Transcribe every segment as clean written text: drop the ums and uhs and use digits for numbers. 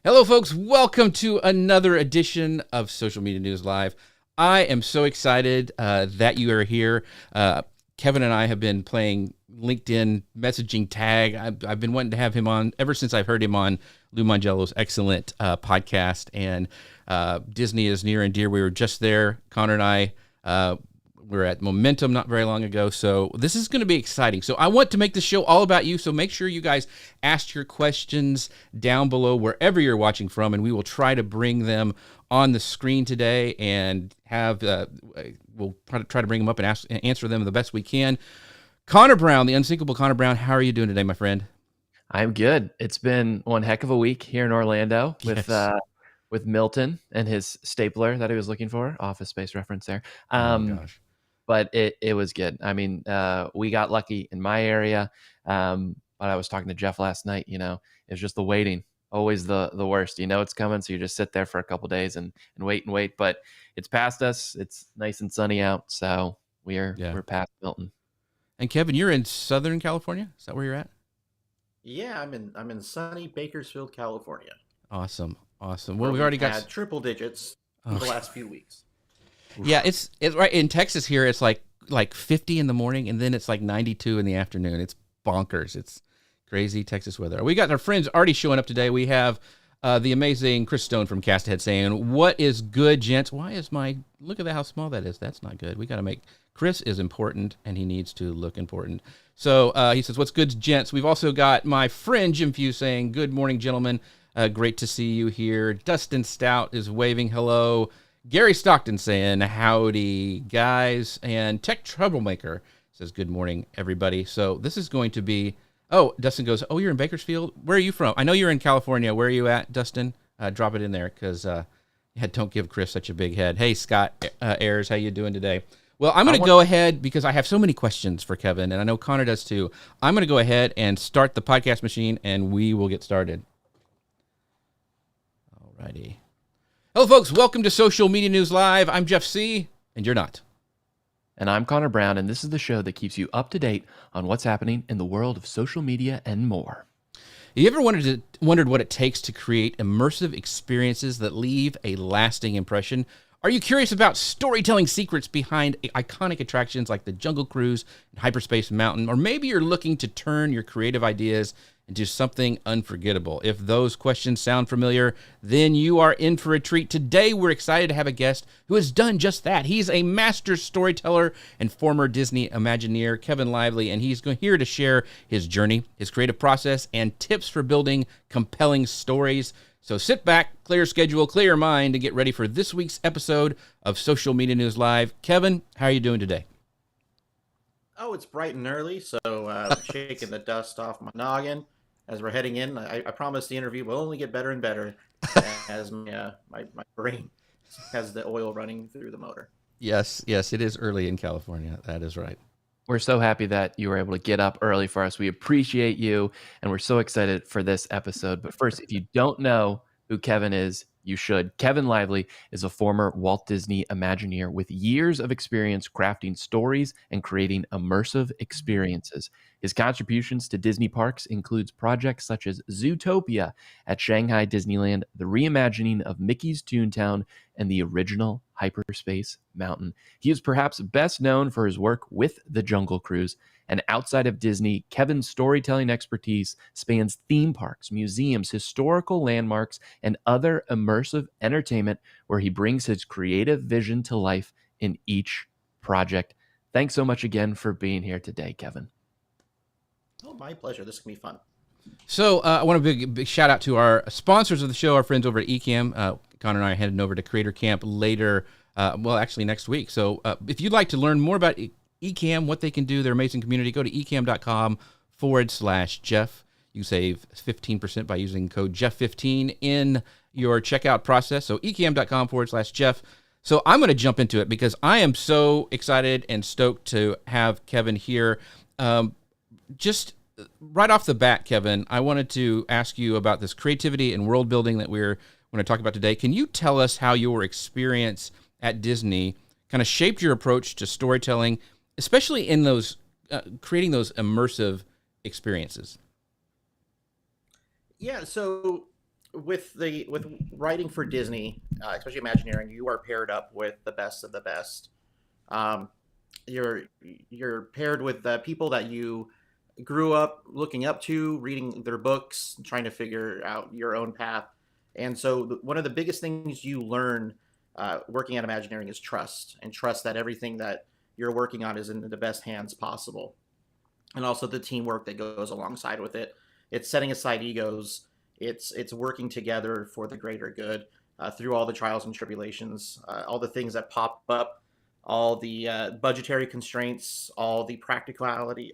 Hello, folks. Welcome to another edition of Social Media News Live. I am so excited that you are here. Kevin and I have been playing LinkedIn messaging tag. I've been wanting to have him on ever since I've heard him on Lou Mangello's excellent podcast. And Disney is near and dear. We were just there. Conor and I we were at Momentum not very long ago. So this is going to be exciting. So I want to make this show all about you. So make sure you guys ask your questions down below wherever you're watching from, and we will try to bring them on the screen today and have we'll try to bring them up and answer them the best we can. Conor Brown, the unsinkable Conor Brown, how are you doing today, my friend? I'm good. It's been one heck of a week here in Orlando with Milton and his stapler that he was looking for. Office Space reference there. Oh gosh. But it was good. I mean, we got lucky in my area. But I was talking to Jeff last night. You know, it was just the waiting. Always the worst. You know it's coming, so you just sit there for a couple days and wait. But it's past us. It's nice and sunny out, so we're past Milton. And Kevin, you're in Southern California. Is that where you're at? Yeah, I'm in sunny Bakersfield, California. Awesome. Well, we've already got triple digits in the last few weeks. Yeah, it's right in Texas here. It's like 50 in the morning, and then it's like 92 in the afternoon. It's bonkers. It's crazy Texas weather. We got our friends already showing up today. We have the amazing Chris Stone from Cast Ahead saying, "What is good, gents? Why is look at how small that is? That's not good. We got to make Chris is important, and he needs to look important." So he says, "What's good, gents?" We've also got my friend Jim Few saying, "Good morning, gentlemen. Great to see you here." Dustin Stout is waving hello. Gary Stockton saying, "Howdy, guys." And Tech Troublemaker says, "Good morning, everybody." So this is going to be... Oh, Dustin goes, "Oh, you're in Bakersfield? Where are you from?" I know you're in California. Where are you at, Dustin? Drop it in there, because don't give Chris such a big head. Hey, Scott Ayers, how you doing today? Well, I'm going to go ahead, because I have so many questions for Kevin, and I know Conor does too. I'm going to go ahead and start the podcast machine, and we will get started. All righty. Hello, folks. Welcome to Social Media News Live. I'm Jeff C., and you're not. And I'm Conor Brown, and this is the show that keeps you up to date on what's happening in the world of social media and more. You ever wondered what it takes to create immersive experiences that leave a lasting impression? Are you curious about storytelling secrets behind iconic attractions like the Jungle Cruise and Hyperspace Mountain? Or maybe you're looking to turn your creative ideas into something unforgettable. If those questions sound familiar, then you are in for a treat. Today, we're excited to have a guest who has done just that. He's a master storyteller and former Disney Imagineer, Kevin Lively, and he's here to share his journey, his creative process, and tips for building compelling stories. So sit back, clear your schedule, clear your mind, and get ready for this week's episode of Social Media News Live. Kevin, how are you doing today? Oh, it's bright and early, so shaking the dust off my noggin as we're heading in. I promise the interview will only get better and better as my brain has the oil running through the motor. Yes, it is early in California. That is right. We're so happy that you were able to get up early for us. We appreciate you, and we're so excited for this episode. But first, if you don't know who Kevin is, you should. Kevin Lively is a former Walt Disney Imagineer with years of experience crafting stories and creating immersive experiences. His contributions to Disney parks includes projects such as Zootopia at Shanghai Disneyland, the reimagining of Mickey's Toontown, and the original Hyperspace Mountain. He is perhaps best known for his work with the Jungle Cruise. And outside of Disney, Kevin's storytelling expertise spans theme parks, museums, historical landmarks, and other immersive entertainment where he brings his creative vision to life in each project. Thanks so much again for being here today, Kevin. Oh, my pleasure. This can be fun. So I want to big shout out to our sponsors of the show, our friends over at Ecamm. Conor and I are heading over to Creator Camp later, actually next week. So if you'd like to learn more about Ecamm, what they can do, their amazing community, go to ecamm.com/Jeff. You save 15% by using code Jeff15 in your checkout process. So ecamm.com/Jeff. So I'm going to jump into it because I am so excited and stoked to have Kevin here. Just right off the bat, Kevin, I wanted to ask you about this creativity and world building that we're going to talk about today. Can you tell us how your experience at Disney kind of shaped your approach to storytelling, especially in those creating those immersive experiences? Yeah, so with writing for Disney, especially Imagineering, you are paired up with the best of the best. Um, you're you're paired with people that you grew up looking up to, reading their books, trying to figure out your own path. And so, one of the biggest things you learn working at Imagineering is trust, and trust that everything that you're working on is in the best hands possible, and also the teamwork that goes alongside with it. It's setting aside egos. It's working together for the greater good through all the trials and tribulations, all the things that pop up, all the budgetary constraints, all the practicality,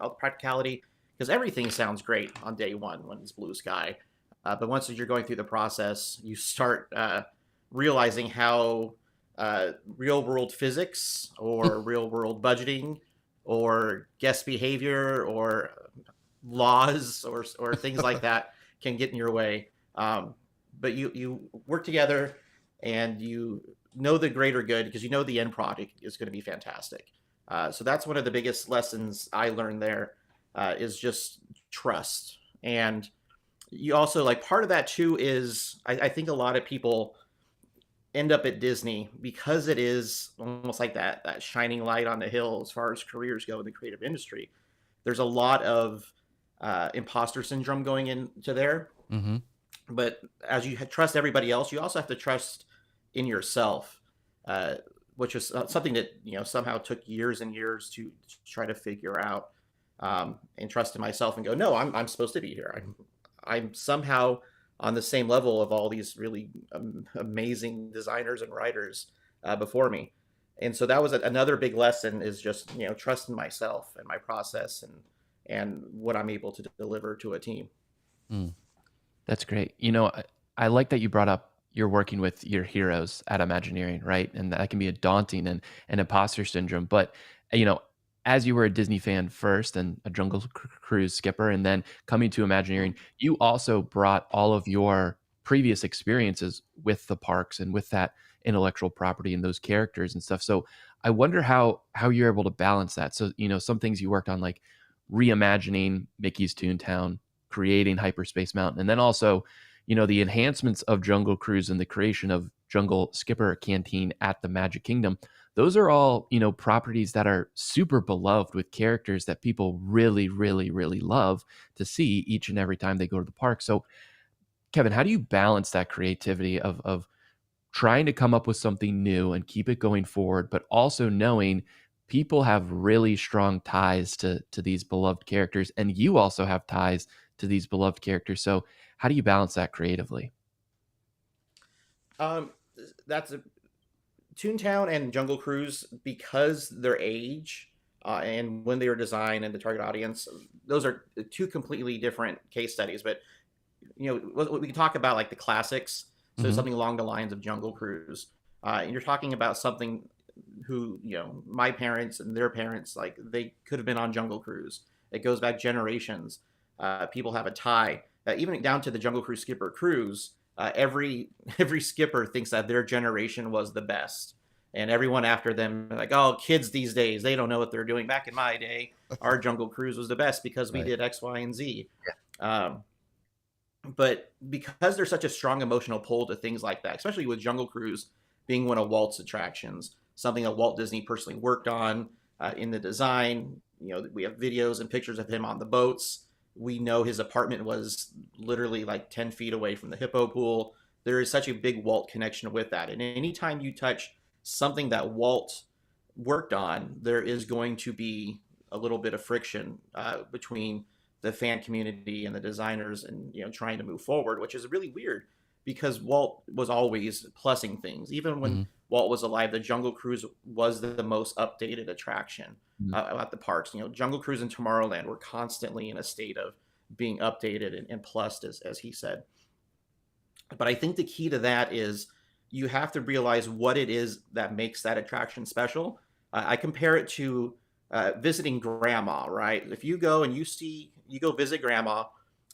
because everything sounds great on day one when it's blue sky, but once you're going through the process, you start realizing how real world physics or real world budgeting or guest behavior or laws or things like that can get in your way. But you work together and you know the greater good because you know the end product is going to be fantastic. So that's one of the biggest lessons I learned there is just trust. And you also like part of that too is I think a lot of people end up at Disney because it is almost like that shining light on the hill as far as careers go in the creative industry. There's a lot of imposter syndrome going into there. Mm-hmm. But as you trust everybody else, you also have to trust in yourself, which is something that somehow took years and years to try to figure out, and trust in myself and go, no, I'm supposed to be here. I'm somehow on the same level of all these really amazing designers and writers before me. And so that was another big lesson is just, trust in myself and my process and what I'm able to deliver to a team. Mm. That's great. I like that you brought up you're working with your heroes at Imagineering, right? And that can be a daunting and imposter syndrome. But, as you were a Disney fan first and a Jungle Cruise skipper, and then coming to Imagineering, you also brought all of your previous experiences with the parks and with that intellectual property and those characters and stuff. So I wonder how you're able to balance that. So, some things you worked on, like reimagining Mickey's Toontown, creating Hyperspace Mountain, and then also, the enhancements of Jungle Cruise and the creation of Jungle Skipper Canteen at the Magic Kingdom. Those are all, properties that are super beloved with characters that people really, really, really love to see each and every time they go to the park. So, Kevin, how do you balance that creativity of trying to come up with something new and keep it going forward, but also knowing people have really strong ties to these beloved characters, and you also have ties to these beloved characters. So how do you balance that creatively? That's a Toontown and Jungle Cruise, because their age and when they were designed and the target audience, those are two completely different case studies. But we can talk about like the classics, so something along the lines of Jungle Cruise, and you're talking about something who my parents and their parents, like, they could have been on Jungle Cruise. It goes back generations. People have a tie, even down to the Jungle Cruise skipper cruise. Every skipper thinks that their generation was the best, and everyone after them, like, oh, kids these days, they don't know what they're doing. Back in my day, our Jungle Cruise was the best because we did X, Y, and Z. Yeah. But because there's such a strong emotional pull to things like that, especially with Jungle Cruise being one of Walt's attractions, something that Walt Disney personally worked on in the design. We have videos and pictures of him on the boats. We know his apartment was literally like 10 feet away from the hippo pool. There is such a big Walt connection with that. And anytime you touch something that Walt worked on, there is going to be a little bit of friction between the fan community and the designers, and trying to move forward, which is really weird because Walt was always plussing things. Even when Walt was alive, the Jungle Cruise was the most updated attraction at the parks. Jungle Cruise and Tomorrowland were constantly in a state of being updated and plussed, as he said. But I think the key to that is you have to realize what it is that makes that attraction special. I compare it to visiting grandma, right? If you go and you go visit grandma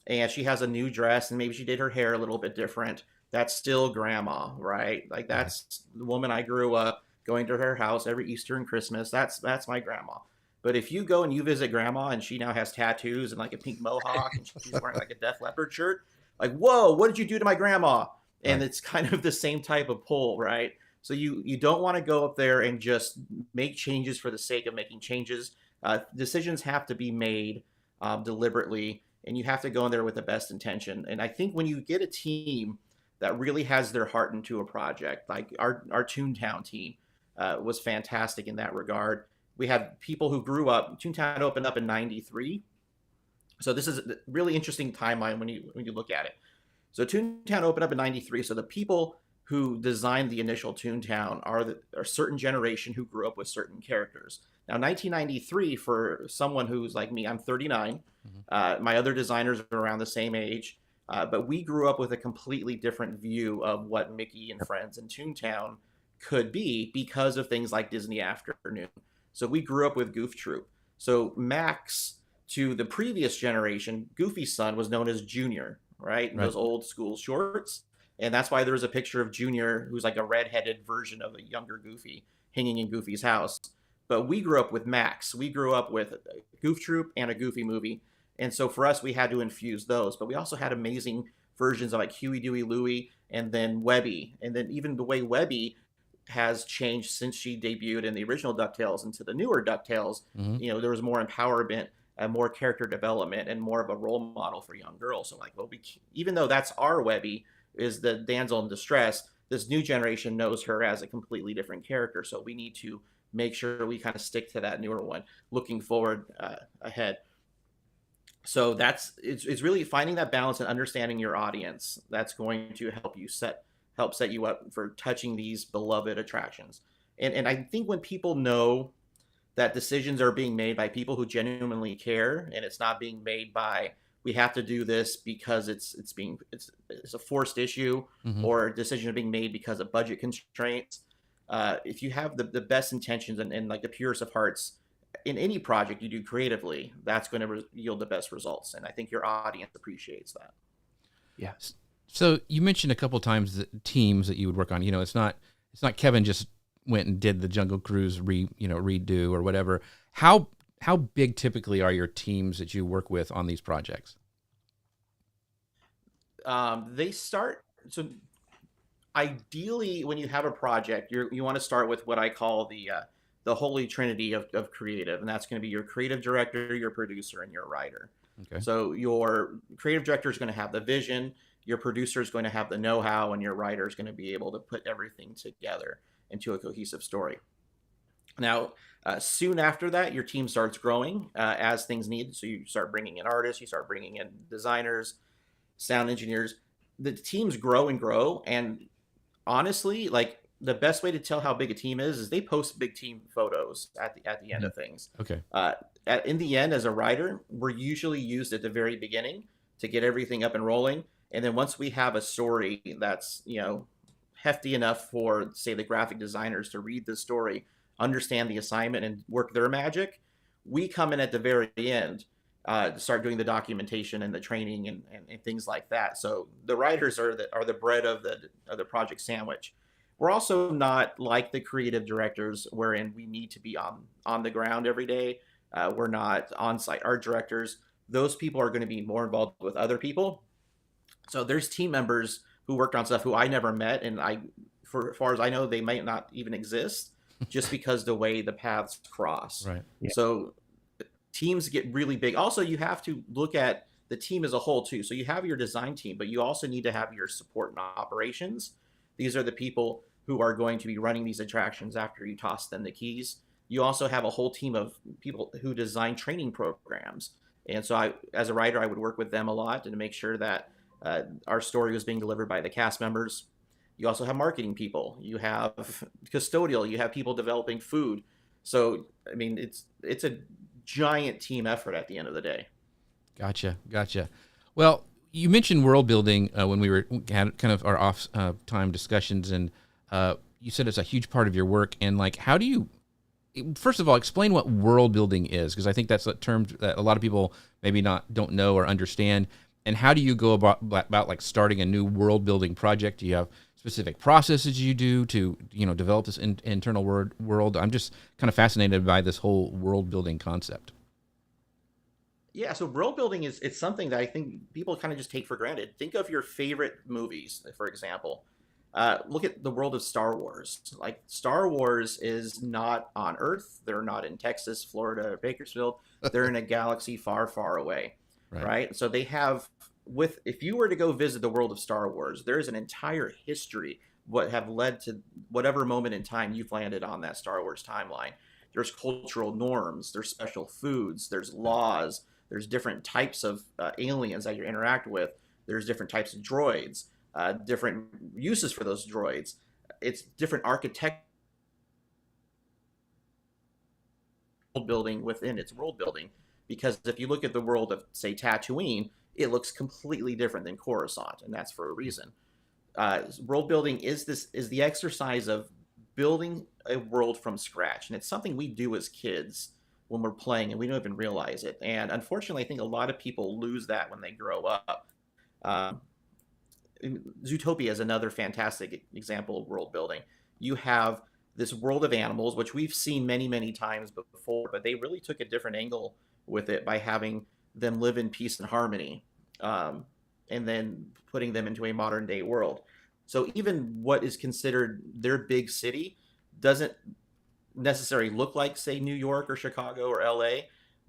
and she has a new dress and maybe she did her hair a little bit different, that's still grandma, right? Like, that's the woman I grew up going to her house every Easter and Christmas. That's my grandma. But if you go and you visit grandma and she now has tattoos and like a pink mohawk and she's wearing like a Def Leppard shirt, like, whoa, what did you do to my grandma? And Right. it's kind of the same type of pull, right? So you don't want to go up there and just make changes for the sake of making changes. Decisions have to be made deliberately, and you have to go in there with the best intention. And I think when you get a team that really has their heart into a project, like our Toontown team was fantastic in that regard. We had people who grew up. Toontown opened up in '93, so this is a really interesting timeline when you look at it. So Toontown opened up in '93. So the people who designed the initial Toontown are a certain generation who grew up with certain characters. Now, 1993, for someone who's like me, I'm 39. My other designers are around the same age, but we grew up with a completely different view of what Mickey and Friends and Toontown could be because of things like Disney Afternoon. So we grew up with Goof Troop. So Max, to the previous generation, Goofy's son was known as Junior, right? In those old school shorts. And that's why there was a picture of Junior, who's like a redheaded version of a younger Goofy, hanging in Goofy's house. But we grew up with Max. We grew up with a Goof Troop and a Goofy movie. And so for us, we had to infuse those. But we also had amazing versions of like Huey, Dewey, Louie, and then Webby. And then even the way Webby has changed since she debuted in the original DuckTales into the newer DuckTales. You know, there was more empowerment and more character development and more of a role model for young girls. So like, well, even though that's our Webby, is the damsel in distress, this new generation knows her as a completely different character. So we need to make sure we kind of stick to that newer one, looking forward ahead. So it's really finding that balance and understanding your audience. That's going to help set you up for touching these beloved attractions. And I think when people know that decisions are being made by people who genuinely care, and it's not being made by, we have to do this because it's a forced issue, or a decision being made because of budget constraints. If you have the best intentions and like the purest of hearts in any project you do creatively, that's going to yield the best results. And I think your audience appreciates that. Yeah. So you mentioned a couple of times the teams that you would work on. You know, it's not Kevin just went and did the Jungle Cruise redo or whatever. How big typically are your teams that you work with on these projects? They start, so ideally when you have a project, you want to start with what I call the holy trinity of creative, and that's going to be your creative director, your producer, and your writer. Okay. So your creative director is going to have the vision, your producer is going to have the know-how, and your writer is going to be able to put everything together into a cohesive story. Now, soon after that, your team starts growing as things need. So you start bringing in artists, you start bringing in designers, sound engineers. The teams grow and grow. And honestly, like the best way to tell how big a team is they post big team photos at the end of things. Okay. In the end, as a writer, we're usually used at the very beginning to get everything up and rolling. And then once we have a story that's, hefty enough for, say, the graphic designers to read the story, understand the assignment, and work their magic, we come in at the very end to start doing the documentation and the training and things like that. So the writers are the bread of the project sandwich. We're also not like the creative directors, wherein we need to be on the ground every day. We're not on-site art directors. Those people are going to be more involved with other people. So there's team members who worked on stuff who I never met, and for as far as I know, they might not even exist, just because the way the paths cross. Right. Yeah. So teams get really big. Also, you have to look at the team as a whole too. So you have your design team, but you also need to have your support and operations. These are the people who are going to be running these attractions after you toss them the keys. You also have a whole team of people who design training programs. And so as a writer, I would work with them a lot to make sure that our story was being delivered by the cast members. You also have marketing people. You have custodial. You have people developing food. So, I mean, it's a giant team effort at the end of the day. Gotcha. Well, you mentioned world building when we had kind of our off time discussions, and you said it's a huge part of your work. And like, how do you, first of all, explain what world building is? Because I think that's a term that a lot of people maybe don't know or understand. And how do you go about like starting a new world building project? Do you have specific processes you do to develop this internal world? I'm just kind of fascinated by this whole world building concept. Yeah, so world building is it's something that I think people kind of just take for granted. Think of your favorite movies, for example. Look at the world of Star Wars. Like Star Wars is not on Earth. They're not in Texas, Florida, or Bakersfield. They're in a galaxy far, far away, Right. right? So they have with if you were to go visit the world of Star Wars, there is an entire history what have led to whatever moment in time you've landed on that Star Wars timeline. There's cultural norms, there's special foods, there's laws, there's different types of aliens that you interact with. There's different types of droids, different uses for those droids. It's different architectural building within its world building. Because if you look at the world of, say, Tatooine, it looks completely different than Coruscant, and that's for a reason. World building is the exercise of building a world from scratch, and it's something we do as kids when we're playing, and we don't even realize it. And unfortunately, I think a lot of people lose that when they grow up. Um, Zootopia is another fantastic example of world building. You have this world of animals, which we've seen many, many times before, but they really took a different angle with it by having them live in peace and harmony, and then putting them into a modern day world. So even what is considered their big city doesn't necessarily look like, say, New York or Chicago or LA,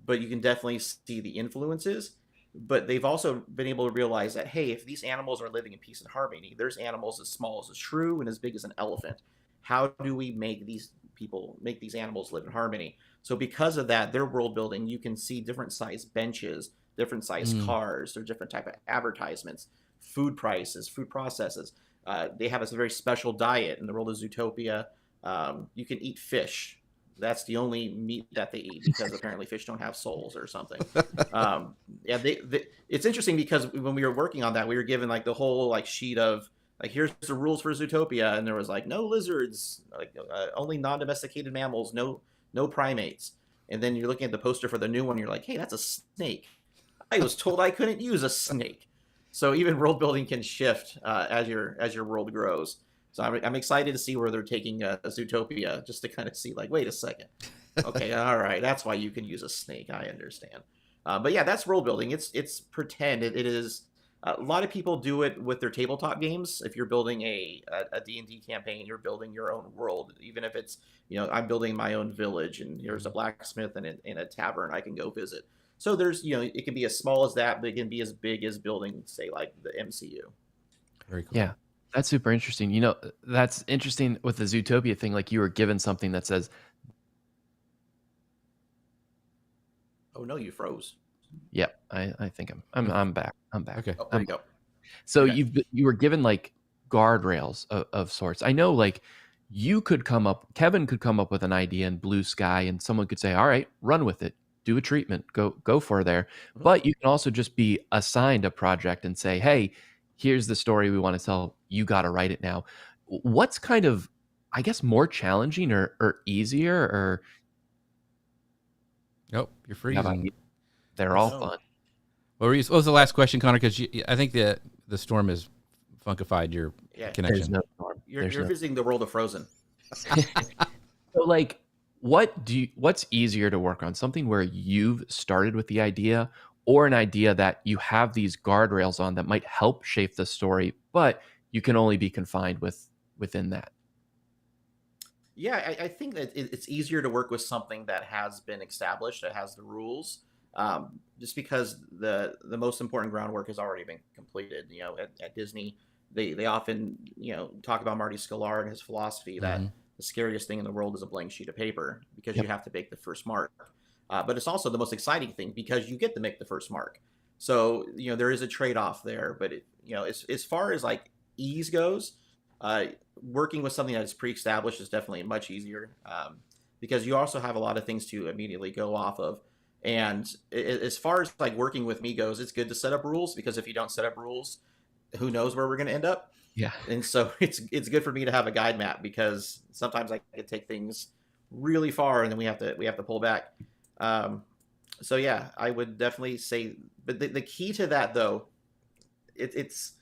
but you can definitely see the influences. But they've also been able to realize that, hey, if these animals are living in peace and harmony, there's animals as small as a shrew and as big as an elephant. How do we make these animals live in harmony? So because of that, their world building, you can see different size benches, different size cars, or different type of advertisements, food prices, food processes. They have a very special diet in the world of Zootopia. You can eat fish. That's the only meat that they eat because apparently fish don't have souls or something. Yeah, it's interesting because when we were working on that, we were given like the whole like sheet of like here's the rules for Zootopia, and there was like no lizards, like only non-domesticated mammals, no primates. And then you're looking at the poster for the new one, you're like, hey, that's a snake. I was told I couldn't use a snake. So even world building can shift as your world grows. So I'm excited to see where they're taking Zootopia, just to kind of see, like, wait a second. Okay, all right, that's why you can use a snake. I understand. But yeah, that's world building. It's pretend. It is. A lot of people do it with their tabletop games. If you're building a D&D campaign, you're building your own world. Even if it's, I'm building my own village, and here's a blacksmith and a tavern I can go visit. So there's, it can be as small as that, but it can be as big as building, say, like the MCU. Very cool. Yeah, that's super interesting. That's interesting with the Zootopia thing. Like you were given something that says, "Oh no, you froze." Yep, I think I'm back. I'm back. Okay. Oh, there you go. So Okay. you were given like guardrails of sorts. I know like Kevin could come up with an idea in blue sky, and someone could say, all right, run with it. Do a treatment, go for there. Mhm. But you can also just be assigned a project and say, hey, here's the story we want to tell. You got to write it now. What's kind of, I guess, more challenging or easier or? Nope, you're freezing. They're all No. fun. What was the last question, Connor? Because I think the storm has funkified your Yeah. connection. There's no storm. You're visiting the world of Frozen. So like what's easier to work on? Something where you've started with the idea, or an idea that you have these guardrails on that might help shape the story, but you can only be confined within that? Yeah, I think that it's easier to work with something that has been established, that has the rules, just because the most important groundwork has already been completed. At Disney, they often talk about Marty Sklar and his philosophy that the scariest thing in the world is a blank sheet of paper, because you have to make the first mark. But it's also the most exciting thing because you get to make the first mark. So there is a trade-off there. But as far as like ease goes, working with something that is pre-established is definitely much easier, because you also have a lot of things to immediately go off of. And as far as like working with me goes, it's good to set up rules, because if you don't set up rules, who knows where we're going to end up. Yeah. And so it's good for me to have a guide map, because sometimes I can take things really far and then we have to pull back. So yeah, I would definitely say, but the key to that though, it's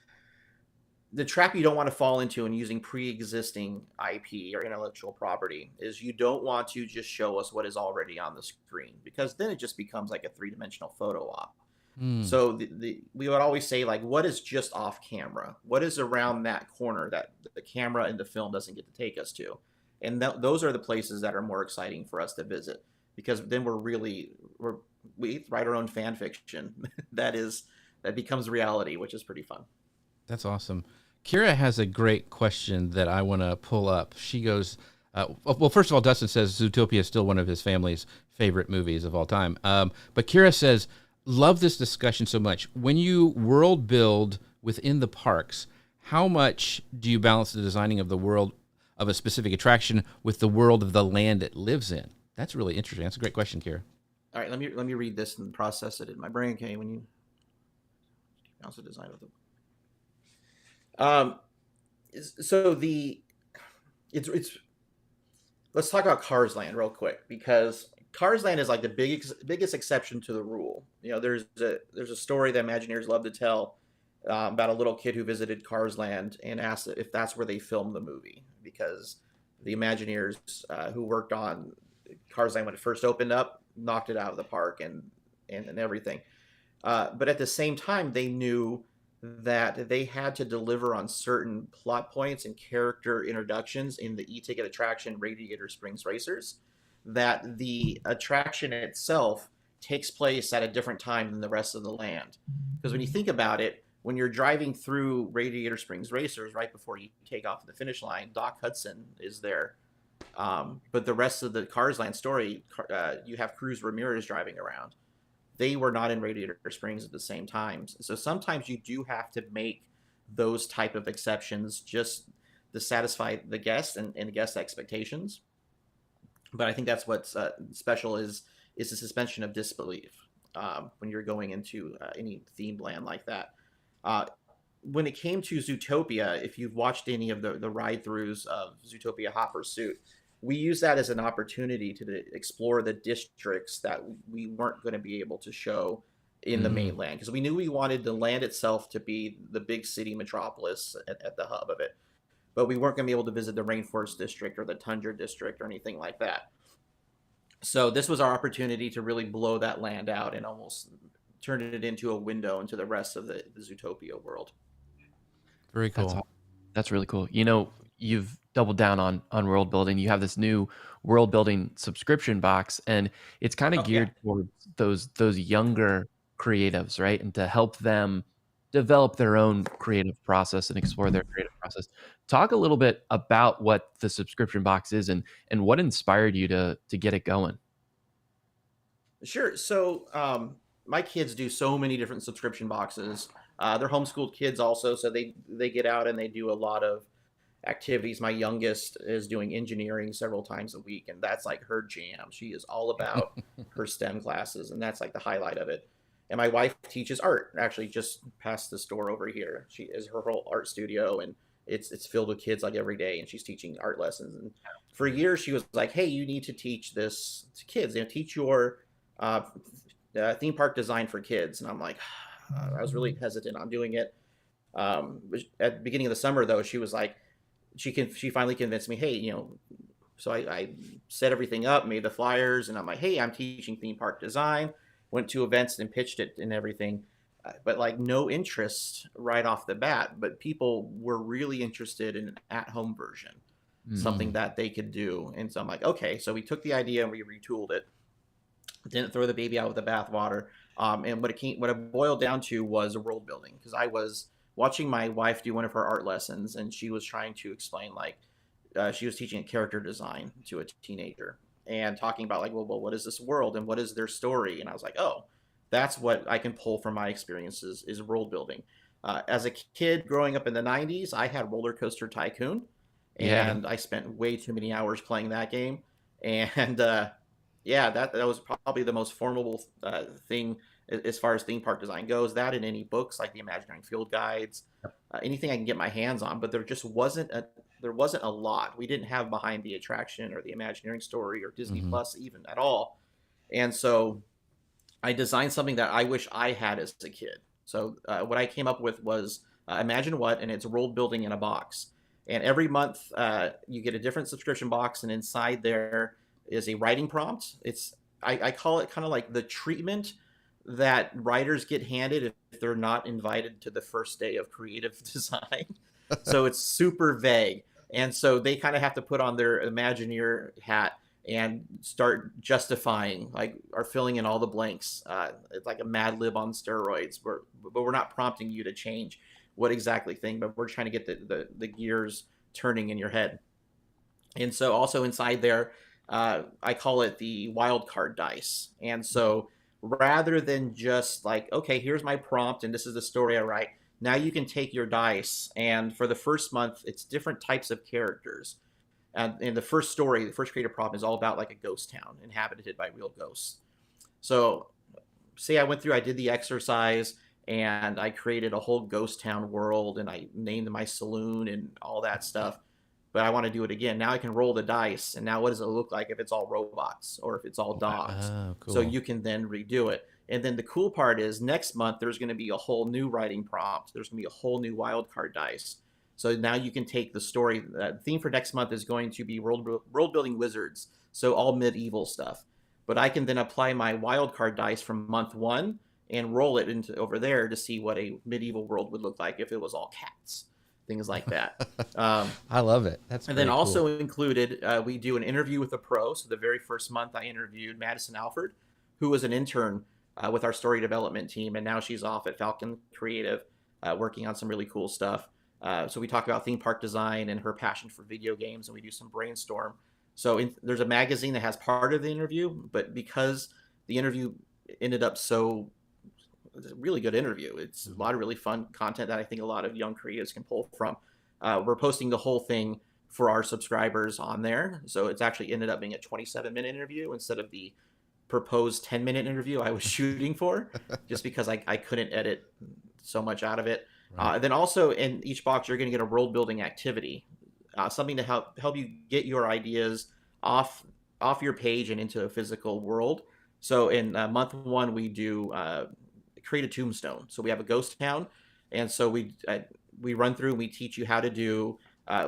the trap you don't want to fall into in using pre-existing IP or intellectual property is you don't want to just show us what is already on the screen, because then it just becomes like a three-dimensional photo op. Hmm. So we would always say, like, what is just off camera? What is around that corner that the camera in the film doesn't get to take us to? And those are the places that are more exciting for us to visit, because then we write our own fan fiction that becomes reality, which is pretty fun. That's awesome. Kira has a great question that I want to pull up. She goes, well, first of all, Dustin says Zootopia is still one of his family's favorite movies of all time. But Kira says, love this discussion so much. When you world build within the parks, how much do you balance the designing of the world of a specific attraction with the world of the land it lives in? That's really interesting. That's a great question, Kira. All right, let me read this and process it in my brain. Okay, when you balance the design of the so it's let's talk about Cars Land real quick, because Cars Land is like the biggest exception to the rule. You know, there's a story that Imagineers love to tell about a little kid who visited Cars Land and asked if that's where they filmed the movie, because the Imagineers who worked on Cars Land when it first opened up knocked it out of the park and everything. But at the same time, they knew that they had to deliver on certain plot points and character introductions in the e-ticket attraction Radiator Springs Racers, that the attraction itself takes place at a different time than the rest of the land. Because when you think about it, when you're driving through Radiator Springs Racers, right before you take off the finish line, Doc Hudson is there. But the rest of the Cars Land story, you have Cruz Ramirez driving around. They were not in Radiator Springs at the same time. So sometimes you do have to make those type of exceptions just to satisfy the guest and guest expectations. But I think that's what's special is the suspension of disbelief when you're going into any themed land like that. When it came to Zootopia, if you've watched any of the ride-throughs of Zootopia Hot Pursuit, we use that as an opportunity to explore the districts that we weren't going to be able to show in the mainland, because we knew we wanted the land itself to be the big city metropolis at the hub of it, but we weren't going to be able to visit the Rainforest District or the Tundra District or anything like that. So this was our opportunity to really blow that land out and almost turn it into a window into the rest of the Zootopia world. Very cool. That's really cool. You know, you've doubled down on world building. You have this new world building subscription box, and it's kind of geared towards those younger creatives, right? And to help them develop their own creative process and explore their creative process. Talk a little bit about what the subscription box is and what inspired you to get it going. Sure. So my kids do so many different subscription boxes. They're homeschooled kids also, so they get out and they do a lot of activities. My youngest is doing engineering several times a week, and that's like her jam. She is all about her STEM classes, and that's like the highlight of it. And my wife teaches art, actually just past the store over here. She is her whole art studio, and it's filled with kids like every day, and she's teaching art lessons. And for years she was like, hey, you need to teach this to kids, you know, teach your theme park design for kids. And I'm like, I was really hesitant on doing it. At the beginning of the summer though, she was like, she finally convinced me, hey, you know, so I set everything up, made the flyers, and I'm like, hey, I'm teaching theme park design, went to events and pitched it and everything. But like no interest right off the bat, but people were really interested in an at-home version, something that they could do. And so I'm like, okay, so we took the idea and we retooled it. Didn't throw the baby out with the bathwater. And what it boiled down to was world building, because I was watching my wife do one of her art lessons, and she was trying to explain, like, she was teaching character design to a teenager and talking about like, well, what is this world and what is their story? And I was like, oh, that's what I can pull from my experiences is world building. As a kid growing up in the 90s, I had Roller Coaster Tycoon, and I spent way too many hours playing that game. And yeah, that was probably the most formidable thing as far as theme park design goes. That and any books like the Imagineering field guides, anything I can get my hands on. But there just wasn't a lot. We didn't have Behind the Attraction or the Imagineering story or Disney Plus even at all. And so I designed something that I wish I had as a kid. So what I came up with was Imagine What, and it's world building in a box. And every month you get a different subscription box, and inside there is a writing prompt. I call it kind of like the treatment that writers get handed if they're not invited to the first day of creative design. So it's super vague. And so they kind of have to put on their Imagineer hat and start justifying, like, or filling in all the blanks. It's like a Mad Lib on steroids, but we're not prompting you to change what exactly thing, but we're trying to get the gears turning in your head. And so also inside there, I call it the wild card dice. And so rather than just like, okay, here's my prompt and this is the story I write, now you can take your dice, and for the first month, it's different types of characters. And in the first story, the first creative prompt is all about like a ghost town inhabited by real ghosts. So say I did the exercise and I created a whole ghost town world and I named my saloon and all that stuff. But I want to do it again. Now I can roll the dice. And now what does it look like if it's all robots or if it's all dogs? Oh, cool. So you can then redo it. And then the cool part is next month, there's going to be a whole new writing prompt. There's going to be a whole new wildcard dice. So now you can take the story. The theme for next month is going to be world building wizards. So all medieval stuff. But I can then apply my wildcard dice from month 1 and roll it into over there to see what a medieval world would look like if it was all cats, things like that. I love it. That's and then cool. Also included, we do an interview with a pro. So the very first month I interviewed Madison Alford, who was an intern with our story development team. And now she's off at Falcon Creative working on some really cool stuff. So we talk about theme park design and her passion for video games, and we do some brainstorm. So there's a magazine that has part of the interview, but because the interview ended up it's a really good interview. It's a lot of really fun content that I think a lot of young creatives can pull from. We're posting the whole thing for our subscribers on there. So it's actually ended up being a 27-minute interview instead of the proposed 10-minute interview I was shooting for, just because I couldn't edit so much out of it. Right. Then also in each box, you're going to get a world building activity, something to help you get your ideas off your page and into a physical world. So in month 1, we do create a tombstone. So we have a ghost town, and so we run through and we teach you how to do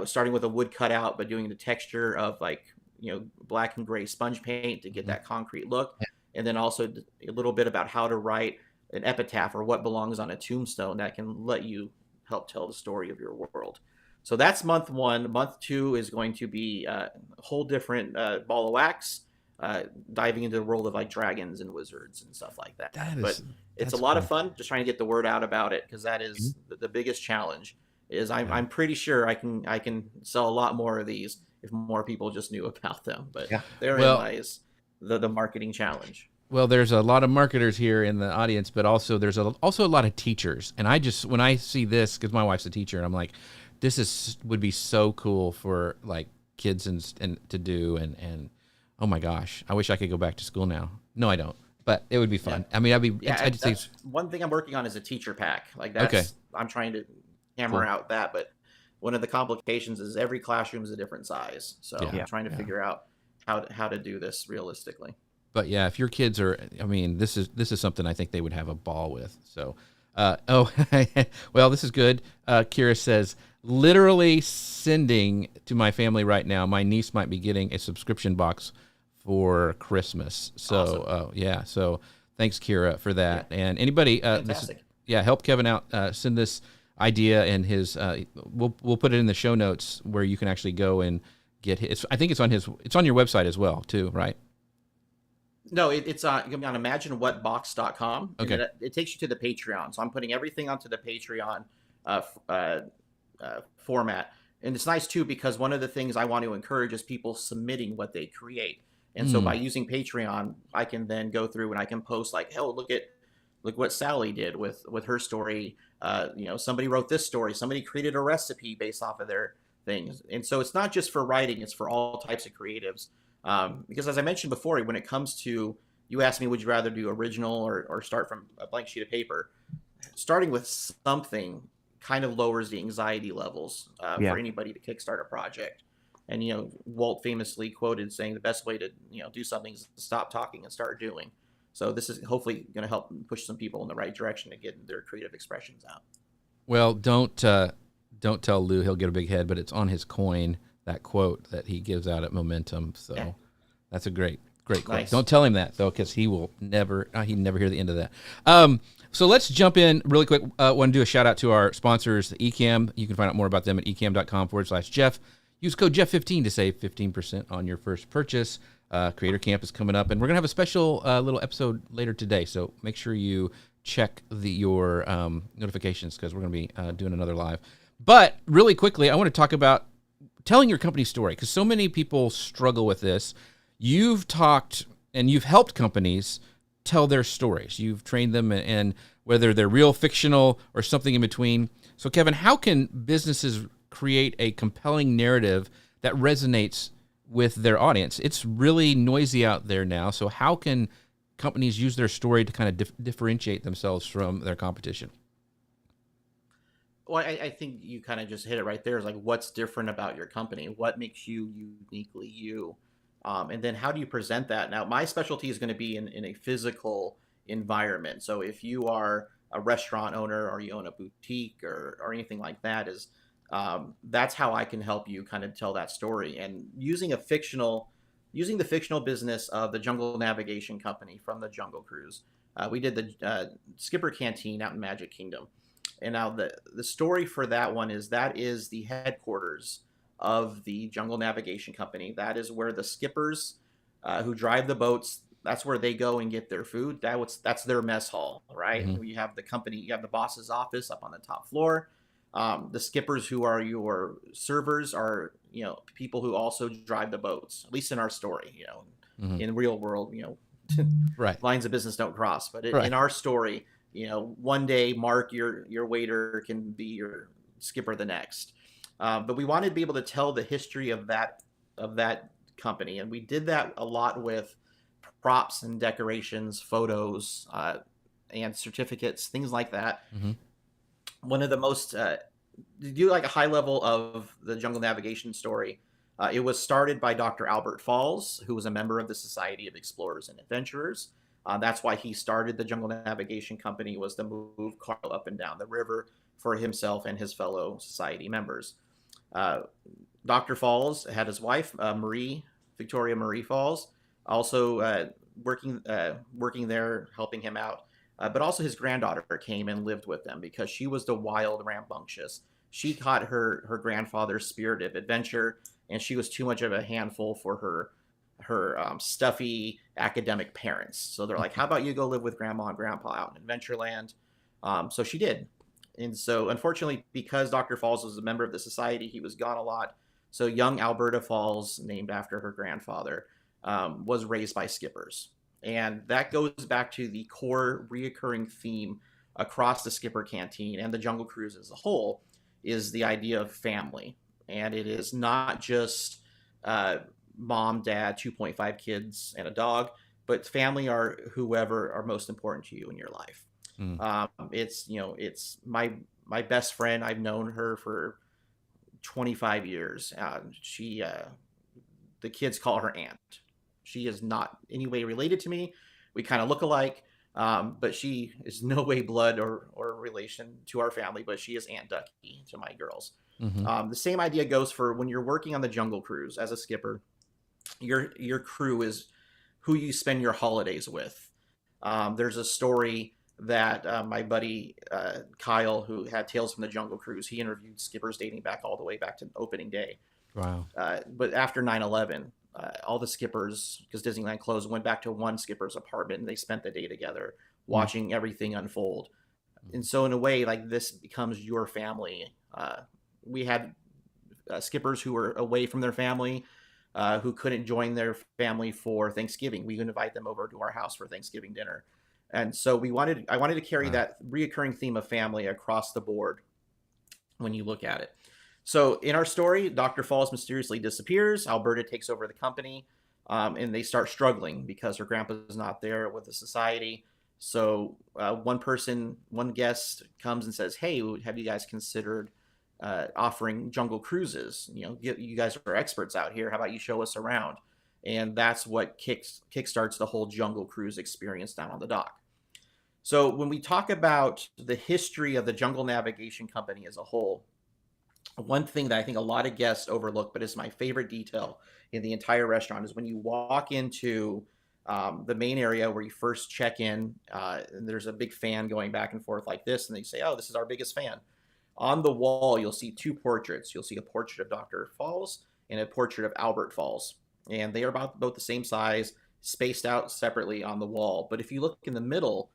starting with a wood cutout, but doing the texture of black and gray sponge paint to get that concrete look, and then also a little bit about how to write an epitaph or what belongs on a tombstone that can let you help tell the story of your world. So that's month 1. Month 2 is going to be a whole different ball of wax, diving into the world of like dragons and wizards and stuff like that. But it's a lot of fun just trying to get the word out about it, because that is the biggest challenge. Is I'm pretty sure I can sell a lot more of these if more people just knew about them. But therein lies the marketing challenge. Well, there's a lot of marketers here in the audience, but also there's also a lot of teachers. And when I see this, because my wife's a teacher, and I'm like, would be so cool for like kids and to do. And oh my gosh, I wish I could go back to school now. No, I don't. But it would be fun. Yeah. I mean, I'd say one thing I'm working on is a teacher pack. Like that's okay. I'm trying to hammer out that, but one of the complications is every classroom is a different size. So I'm trying to figure out how to do this realistically. But yeah, if your kids this is something I think they would have a ball with. So, well, this is good. Kira says, literally sending to my family right now. My niece might be getting a subscription box for Christmas. So, awesome. So thanks, Kira, for that. Yeah. And anybody, help Kevin out. Send this idea and his. We'll put it in the show notes where you can actually go and get his. I think it's on your website as well, too, right? No, it's on imaginewhatbox.com. Okay. It takes you to the Patreon. So I'm putting everything onto the Patreon format. And it's nice, too, because one of the things I want to encourage is people submitting what they create. And so by using Patreon, I can then go through and I can post like, oh, look what Sally did with her story. Somebody wrote this story. Somebody created a recipe based off of their things. And so it's not just for writing. It's for all types of creatives. Because as I mentioned before, when it comes to, you asked me, would you rather do original or start from a blank sheet of paper? Starting with something kind of lowers the anxiety levels for anybody to kickstart a project. And, Walt famously quoted saying the best way to, do something is to stop talking and start doing. So this is hopefully going to help push some people in the right direction to get their creative expressions out. Well, don't tell Lou he'll get a big head, but it's on his coin, that quote that he gives out at Momentum. So Yeah. that's a great quote. Nice. Don't tell him that though, because he will never hear the end of that. So let's jump in really quick. Want to do a shout out to our sponsors, Ecamm. You can find out more about them at ecamm.com/Jeff. Use code Jeff15 to save 15% on your first purchase. Creator Camp is coming up, and we're gonna have a special little episode later today. So make sure you check your notifications, because we're going to be doing another live. But really quickly, I want to talk about telling your company story, because so many people struggle with this. You've talked and you've helped companies tell their stories. You've trained them, and whether they're real, fictional, or something in between. So Kevin, how can businesses create a compelling narrative that resonates with their audience? It's really noisy out there now. So how can companies use their story to kind of differentiate themselves from their competition? Well, I think you kind of just hit it right there. Is like, what's different about your company? What makes you uniquely you? And then how do you present that? Now, my specialty is going to be in a physical environment. So if you are a restaurant owner, or you own a boutique, or anything like that, that's how I can help you kind of tell that story. And using the fictional business of the Jungle Navigation Company from the Jungle Cruise. We did the Skipper Canteen out in Magic Kingdom. And now the story for that one is the headquarters of the Jungle Navigation Company. That is where the skippers who drive the boats, that's where they go and get their food. That's their mess hall, right? Mm-hmm. You have the boss's office up on the top floor. The skippers, who are your servers, are people who also drive the boats. At least in our story, Mm-hmm. in real world, Right. lines of business don't cross. But Right. in our story, one day Mark, your waiter, can be your skipper the next. But we wanted to be able to tell the history of that company, and we did that a lot with props and decorations, photos, and certificates, things like that. Mm-hmm. One of the most to do like a high level of the Jungle Navigation story, it was started by Dr. Albert Falls, who was a member of the Society of Explorers and Adventurers. That's why he started the Jungle Navigation Company, was to move cargo up and down the river for himself and his fellow society members. Dr. Falls had his wife, Victoria Marie Falls, also working there, helping him out. But also his granddaughter came and lived with them, because she was the wild, rambunctious. She caught her grandfather's spirit of adventure, and she was too much of a handful for her stuffy academic parents. So they're like, how about you go live with grandma and grandpa out in Adventureland? So she did. And so unfortunately, because Dr. Falls was a member of the society, he was gone a lot. So young Alberta Falls, named after her grandfather, was raised by skippers. And that goes back to the core reoccurring theme across the Skipper Canteen and the Jungle Cruise as a whole, is the idea of family. And it is not just mom, dad, 2.5 kids, and a dog, but family are whoever are most important to you in your life. It's my best friend. I've known her for 25 years. The kids call her Aunt. She is not any way related to me. We kind of look alike, but she is no way blood or relation to our family, but she is Aunt Ducky to my girls. Mm-hmm. The same idea goes for when you're working on the Jungle Cruise as a skipper. Your crew is who you spend your holidays with. There's a story that my buddy Kyle, who had Tales from the Jungle Cruise, he interviewed skippers dating back all the way back to opening day. Wow. But after 9/11, all the skippers, because Disneyland closed, went back to one skipper's apartment, and they spent the day together watching everything unfold. And so in a way, like, this becomes your family. We had skippers who were away from their family, who couldn't join their family for Thanksgiving. We would invite them over to our house for Thanksgiving dinner. And so I wanted to carry that reoccurring theme of family across the board when you look at it. So in our story, Dr. Falls mysteriously disappears. Alberta takes over the company, and they start struggling because her grandpa's not there with the society. So one guest comes and says, "Hey, have you guys considered offering jungle cruises? You guys are experts out here. How about you show us around?" And that's what kickstarts the whole jungle cruise experience down on the dock. So when we talk about the history of the Jungle Navigation Company as a whole, one thing that I think a lot of guests overlook, but is my favorite detail in the entire restaurant, is when you walk into the main area where you first check in, and there's a big fan going back and forth like this, and they say, "Oh, this is our biggest fan." On the wall, you'll see two portraits. You'll see a portrait of Dr. Falls and a portrait of Albert Falls, and they are about both the same size, spaced out separately on the wall. But if you look in the middle,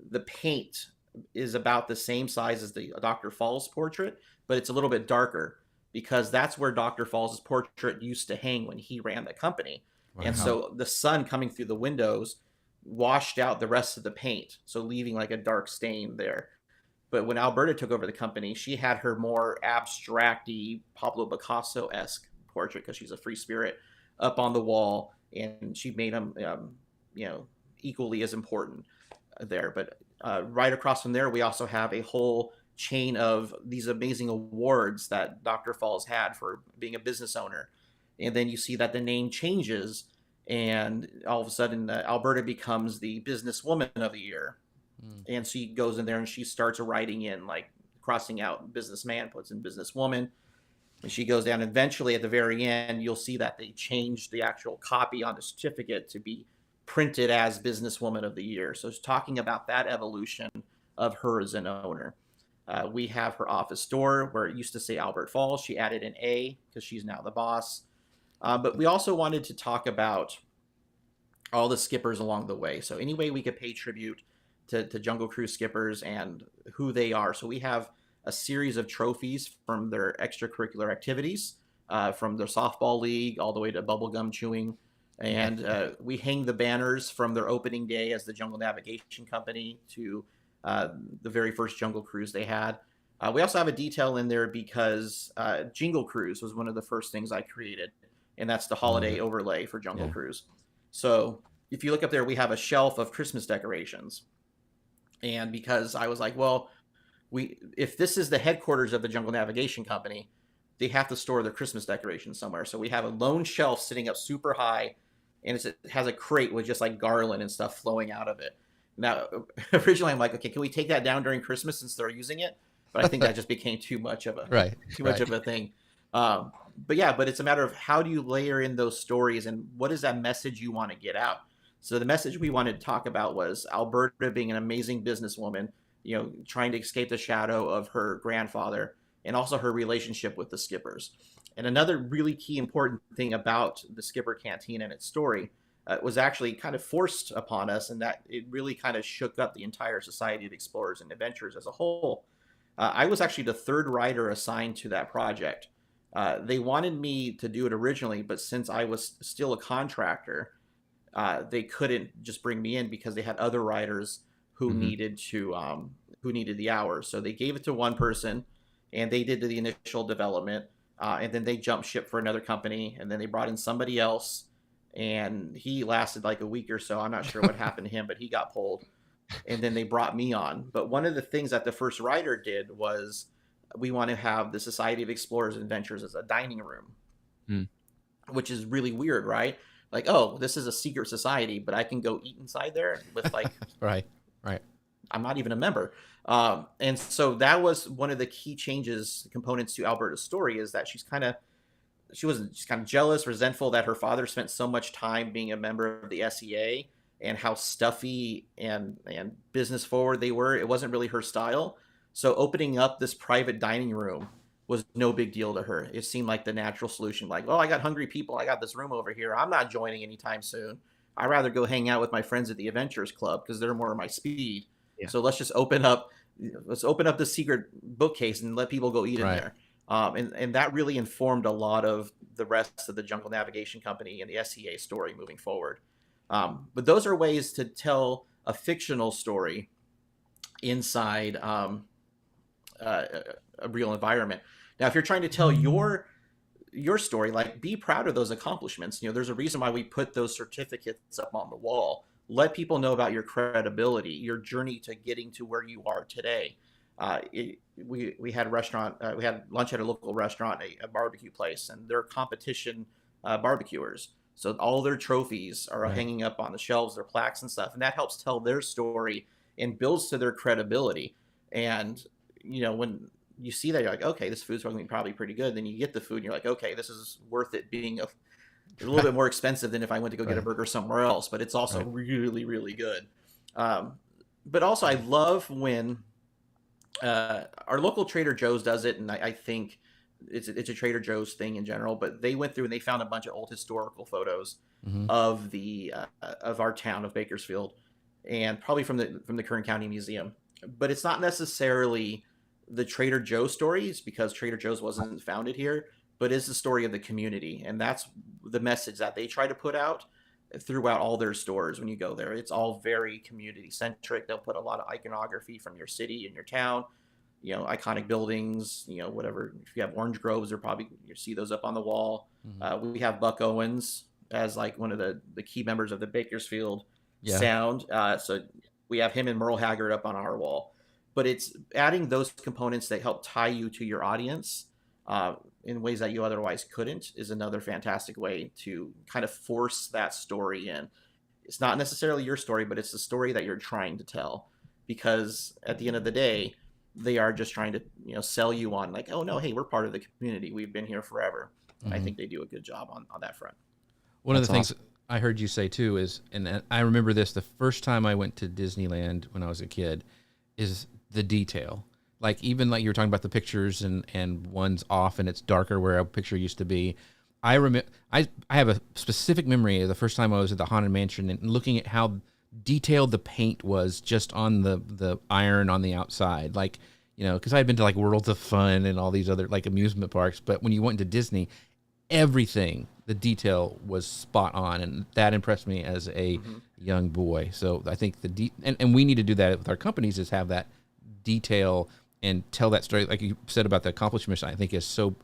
the paint is about the same size as the Dr. Falls portrait, but it's a little bit darker because that's where Dr. Falls' portrait used to hang when he ran the company. Wow. And so the sun coming through the windows washed out the rest of the paint, so leaving like a dark stain there. But when Alberta took over the company, she had her more abstracty Pablo Picasso-esque portrait, because she's a free spirit, up on the wall, and she made them, equally as important there. But right across from there, we also have a whole chain of these amazing awards that Dr. Falls had for being a business owner. And then you see that the name changes, and all of a sudden Alberta becomes the businesswoman of the year. And she goes in there and she starts writing in, like, crossing out businessman, puts in businesswoman. And she goes down. Eventually, at the very end, you'll see that they changed the actual copy on the certificate to be printed as businesswoman of the year. So it's talking about that evolution of her as an owner. We have her office door where it used to say Albert Falls. She added an A because she's now the boss. But we also wanted to talk about all the skippers along the way. So any way we could pay tribute to Jungle Cruise skippers and who they are. So we have a series of trophies from their extracurricular activities, from their softball league all the way to bubblegum chewing. And we hang the banners from their opening day as the Jungle Navigation Company to the very first Jungle Cruise they had. We also have a detail in there because Jingle Cruise was one of the first things I created, and that's the holiday overlay for Jungle Cruise. So if you look up there, we have a shelf of Christmas decorations. And because I was like, well, if this is the headquarters of the Jungle Navigation Company, they have to store their Christmas decorations somewhere. So we have a lone shelf sitting up super high, and it has a crate with just like garland and stuff flowing out of it. Now, originally I'm like, okay, can we take that down during Christmas since they're using it? But I think that just became too much of a much of a thing. But it's a matter of how do you layer in those stories and what is that message you want to get out? So the message we wanted to talk about was Alberta being an amazing businesswoman, trying to escape the shadow of her grandfather, and also her relationship with the skippers. And another really key important thing about the Skipper Canteen and its story was actually kind of forced upon us, and that it really kind of shook up the entire Society of Explorers and Adventurers as a whole. I was actually the third writer assigned to that project. They wanted me to do it originally, but since I was still a contractor, they couldn't just bring me in because they had other writers who needed the hours. So they gave it to one person, and they did the initial development, and then they jumped ship for another company, and then they brought in somebody else, and he lasted like a week or so. I'm not sure what happened to him, but he got pulled, and then they brought me on. But one of the things that the first writer did was we want to have the Society of Explorers and Adventurers as a dining room, which is really weird, right? Like, oh, this is a secret society, but I can go eat inside there with like, right. I'm not even a member. And so that was one of the key components to Alberta's story, is that she's kind of jealous, resentful that her father spent so much time being a member of the SEA and how stuffy and business forward they were. It wasn't really her style. So opening up this private dining room was no big deal to her. It seemed like the natural solution. Like, well, I got hungry people. I got this room over here. I'm not joining anytime soon. I'd rather go hang out with my friends at the Adventurers Club because they're more my speed. Yeah. So let's just open up the secret bookcase and let people go eat in there. And that really informed a lot of the rest of the Jungle Navigation Company and the SEA story moving forward. But those are ways to tell a fictional story inside a real environment. Now, if you're trying to tell your story, like, be proud of those accomplishments. There's a reason why we put those certificates up on the wall. Let people know about your credibility, your journey to getting to where you are today. We had we had lunch at a local restaurant, a barbecue place, and they're competition barbecuers. So all their trophies are hanging up on the shelves, their plaques and stuff, and that helps tell their story and builds to their credibility. And when you see that, you're like, okay, this food's probably pretty good. Then you get the food and you're like, okay, this is worth it being a little bit more expensive than if I went to go get a burger somewhere else, but it's also really, really good. But also I love when our local Trader Joe's does it, and I think it's a Trader Joe's thing in general. But they went through and they found a bunch of old historical photos of the of our town of Bakersfield, and probably from the Kern County Museum. But it's not necessarily the Trader Joe stories, because Trader Joe's wasn't founded here, but is the story of the community, and that's the message that they try to put out throughout all their stores. When you go there, it's all very community centric. They'll put a lot of iconography from your city and your town, iconic buildings, whatever. If you have orange groves, or probably you see those up on the wall. We have Buck Owens as like one of the key members of the Bakersfield sound. So we have him and Merle Haggard up on our wall. But it's adding those components that help tie you to your audience in ways that you otherwise couldn't is another fantastic way to kind of force that story in. It's not necessarily your story, but it's the story that you're trying to tell. Because at the end of the day, they are just trying to sell you on like, oh no, hey, we're part of the community. We've been here forever. And I think they do a good job on that front. One of the things I heard you say too is, and I remember this the first time I went to Disneyland when I was a kid, is the detail. Like even like you were talking about the pictures and one's off and it's darker where a picture used to be. I remember I have a specific memory of the first time I was at the Haunted Mansion and looking at how detailed the paint was just on the iron on the outside. Like, because I had been to like Worlds of Fun and all these other like amusement parks, but when you went to Disney, everything, the detail was spot on, and that impressed me as a young boy. So I think and we need to do that with our companies, is have that detail and tell that story, like you said about the accomplishments. I think is so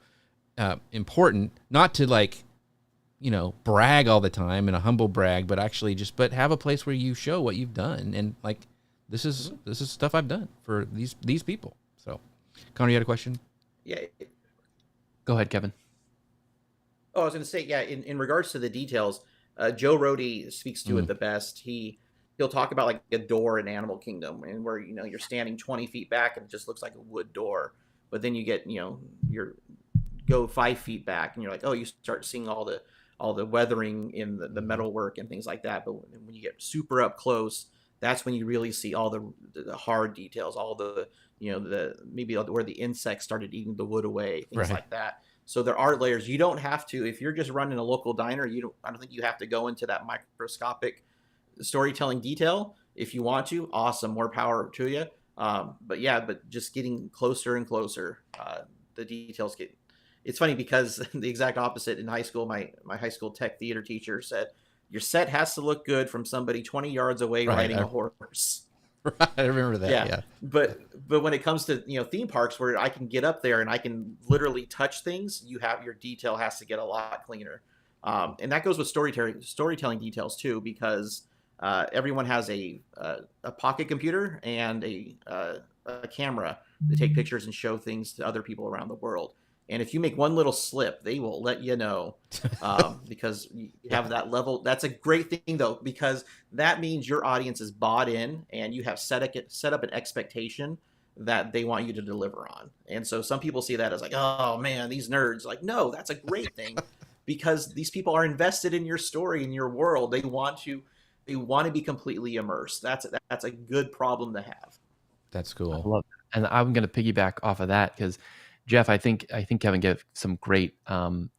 important, not to like brag all the time and a humble brag, but actually but have a place where you show what you've done, and like this is stuff I've done for these people. So Conor, you had a question? Yeah, go ahead, Kevin. I was going to say, yeah, in regards to the details, Joe Rohde speaks to it the best. He'll talk about like a door in Animal Kingdom, and where you're standing 20 feet back and it just looks like a wood door, but then you get you're go 5 feet back and you're like, oh, you start seeing all the weathering in the metal work and things like that. But when you get super up close, that's when you really see all the hard details, all the maybe where the insects started eating the wood away, things like that. So there are layers. You don't have to, if you're just running a local diner, I don't think you have to go into that microscopic storytelling detail. If you want to, awesome, more power to you. But just getting closer and closer, the details get. It's funny because the exact opposite in high school, my high school tech theater teacher said, your set has to look good from somebody 20 yards away riding a horse. Right, I remember that. Yeah. But when it comes to theme parks where I can get up there and I can literally touch things, your detail has to get a lot cleaner. And that goes with storytelling details too, because everyone has a pocket computer and a camera to take pictures and show things to other people around the world. And if you make one little slip, they will let you know, because you have that level. That's a great thing, though, because that means your audience is bought in and you have set up an expectation that they want you to deliver on. And so some people see that as like, oh, man, these nerds. Like, no, that's a great thing, because these people are invested in your story, in your world. They want to be completely immersed. That's a good problem to have. That's cool. I love that. And I'm going to piggyback off of that because, Jeff, I think Kevin gave some great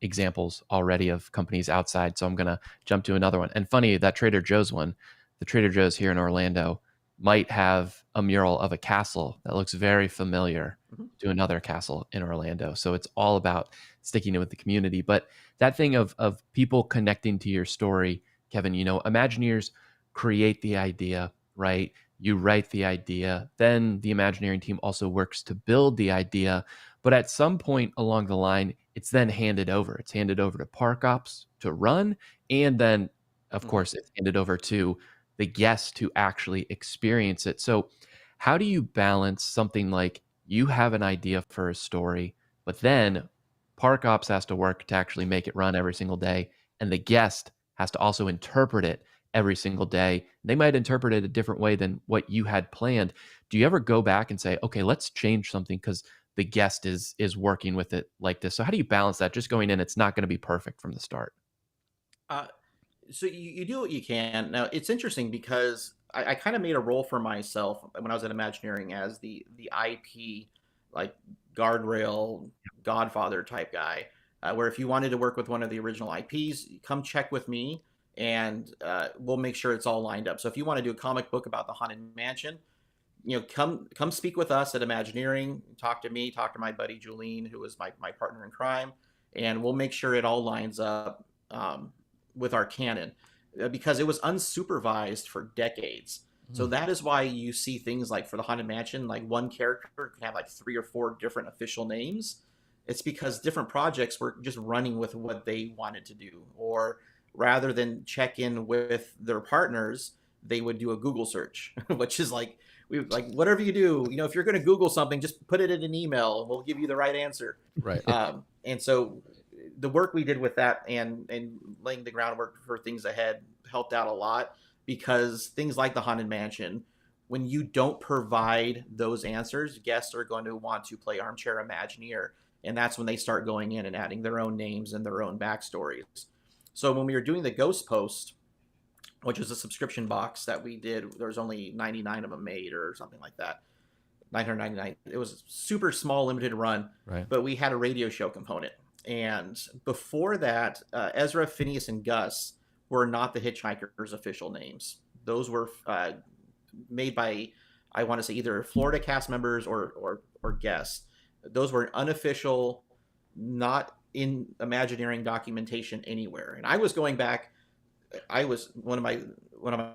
examples already of companies outside. So I'm going to jump to another one. And funny, that Trader Joe's one, the Trader Joe's here in Orlando might have a mural of a castle that looks very familiar to another castle in Orlando. So it's all about sticking with the community. But that thing of people connecting to your story, Kevin, Imagineers create the idea, right? You write the idea. Then the Imagineering team also works to build the idea. But at some point along the line, it's then handed over. It's handed over to park ops to run. And then, of course, it's handed over to the guests to actually experience it. So how do you balance something like you have an idea for a story, but then park ops has to work to actually make it run every single day, and the guest has to also interpret it every single day. They might interpret it a different way than what you had planned. Do you ever go back and say, okay, let's change something because the guest is working with it like this? So how do you balance that? Just going in, it's not going to be perfect from the start. Uh, so you do what you can. Now it's interesting because I kind of made a role for myself when I was at Imagineering as the IP like guardrail Godfather type guy, where if you wanted to work with one of the original IPs, come check with me and we'll make sure it's all lined up. So if you want to do a comic book about the Haunted Mansion, come speak with us at Imagineering. Talk to me, talk to my buddy Julene, who was my partner in crime, and we'll make sure it all lines up with our canon because it was unsupervised for decades. So that is why you see things like for the Haunted Mansion, like one character can have like 3 or 4 different official names. It's because different projects were just running with what they wanted to do, or rather than check in with their partners, they would do a Google search, which is like whatever you do, if you're going to Google something, just put it in an email and we'll give you the right answer. Right. And so the work we did with that and laying the groundwork for things ahead helped out a lot, because things like the Haunted Mansion, when you don't provide those answers, guests are going to want to play armchair Imagineer. And that's when they start going in and adding their own names and their own backstories. So when we were doing the Ghost Post, which was a subscription box that we did, there was only 99 of them made or something like that. 999. It was a super small, limited run, Right. but we had a radio show component. And before that, Ezra, Phineas, and Gus were not the Hitchhiker's official names. Those were made by, I want to say, either Florida cast members or guests. Those were unofficial, not in Imagineering documentation anywhere. And I was going back. I was one of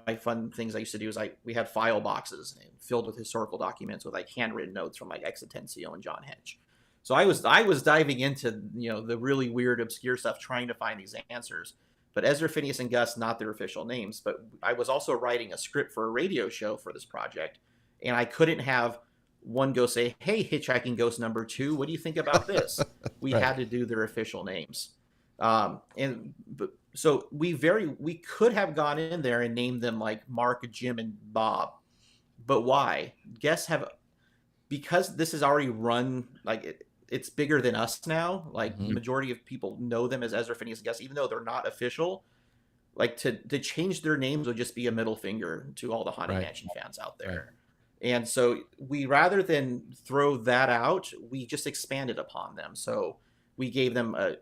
my fun things I used to do is we had file boxes filled with historical documents with like handwritten notes from like Exitencio and John Hedge. So I was diving into the really weird, obscure stuff, trying to find these answers. But Ezra, Phineas, and Gus, not their official names. But I was also writing a script for a radio show for this project, and I couldn't have one go say, "Hey, Hitchhiking Ghost number 2, what do you think about this?" We Right. had to do their official names, so we could have gone in there and named them like Mark, Jim, and Bob, but why? Guests have, because this is already run like it's bigger than us now. Like the majority of people know them as Ezra, Phineas, and Gus, even though they're not official. Like to change their names would just be a middle finger to all the Haunted Mansion fans out there. Right. And so we, rather than throw that out, we just expanded upon them. So we gave them a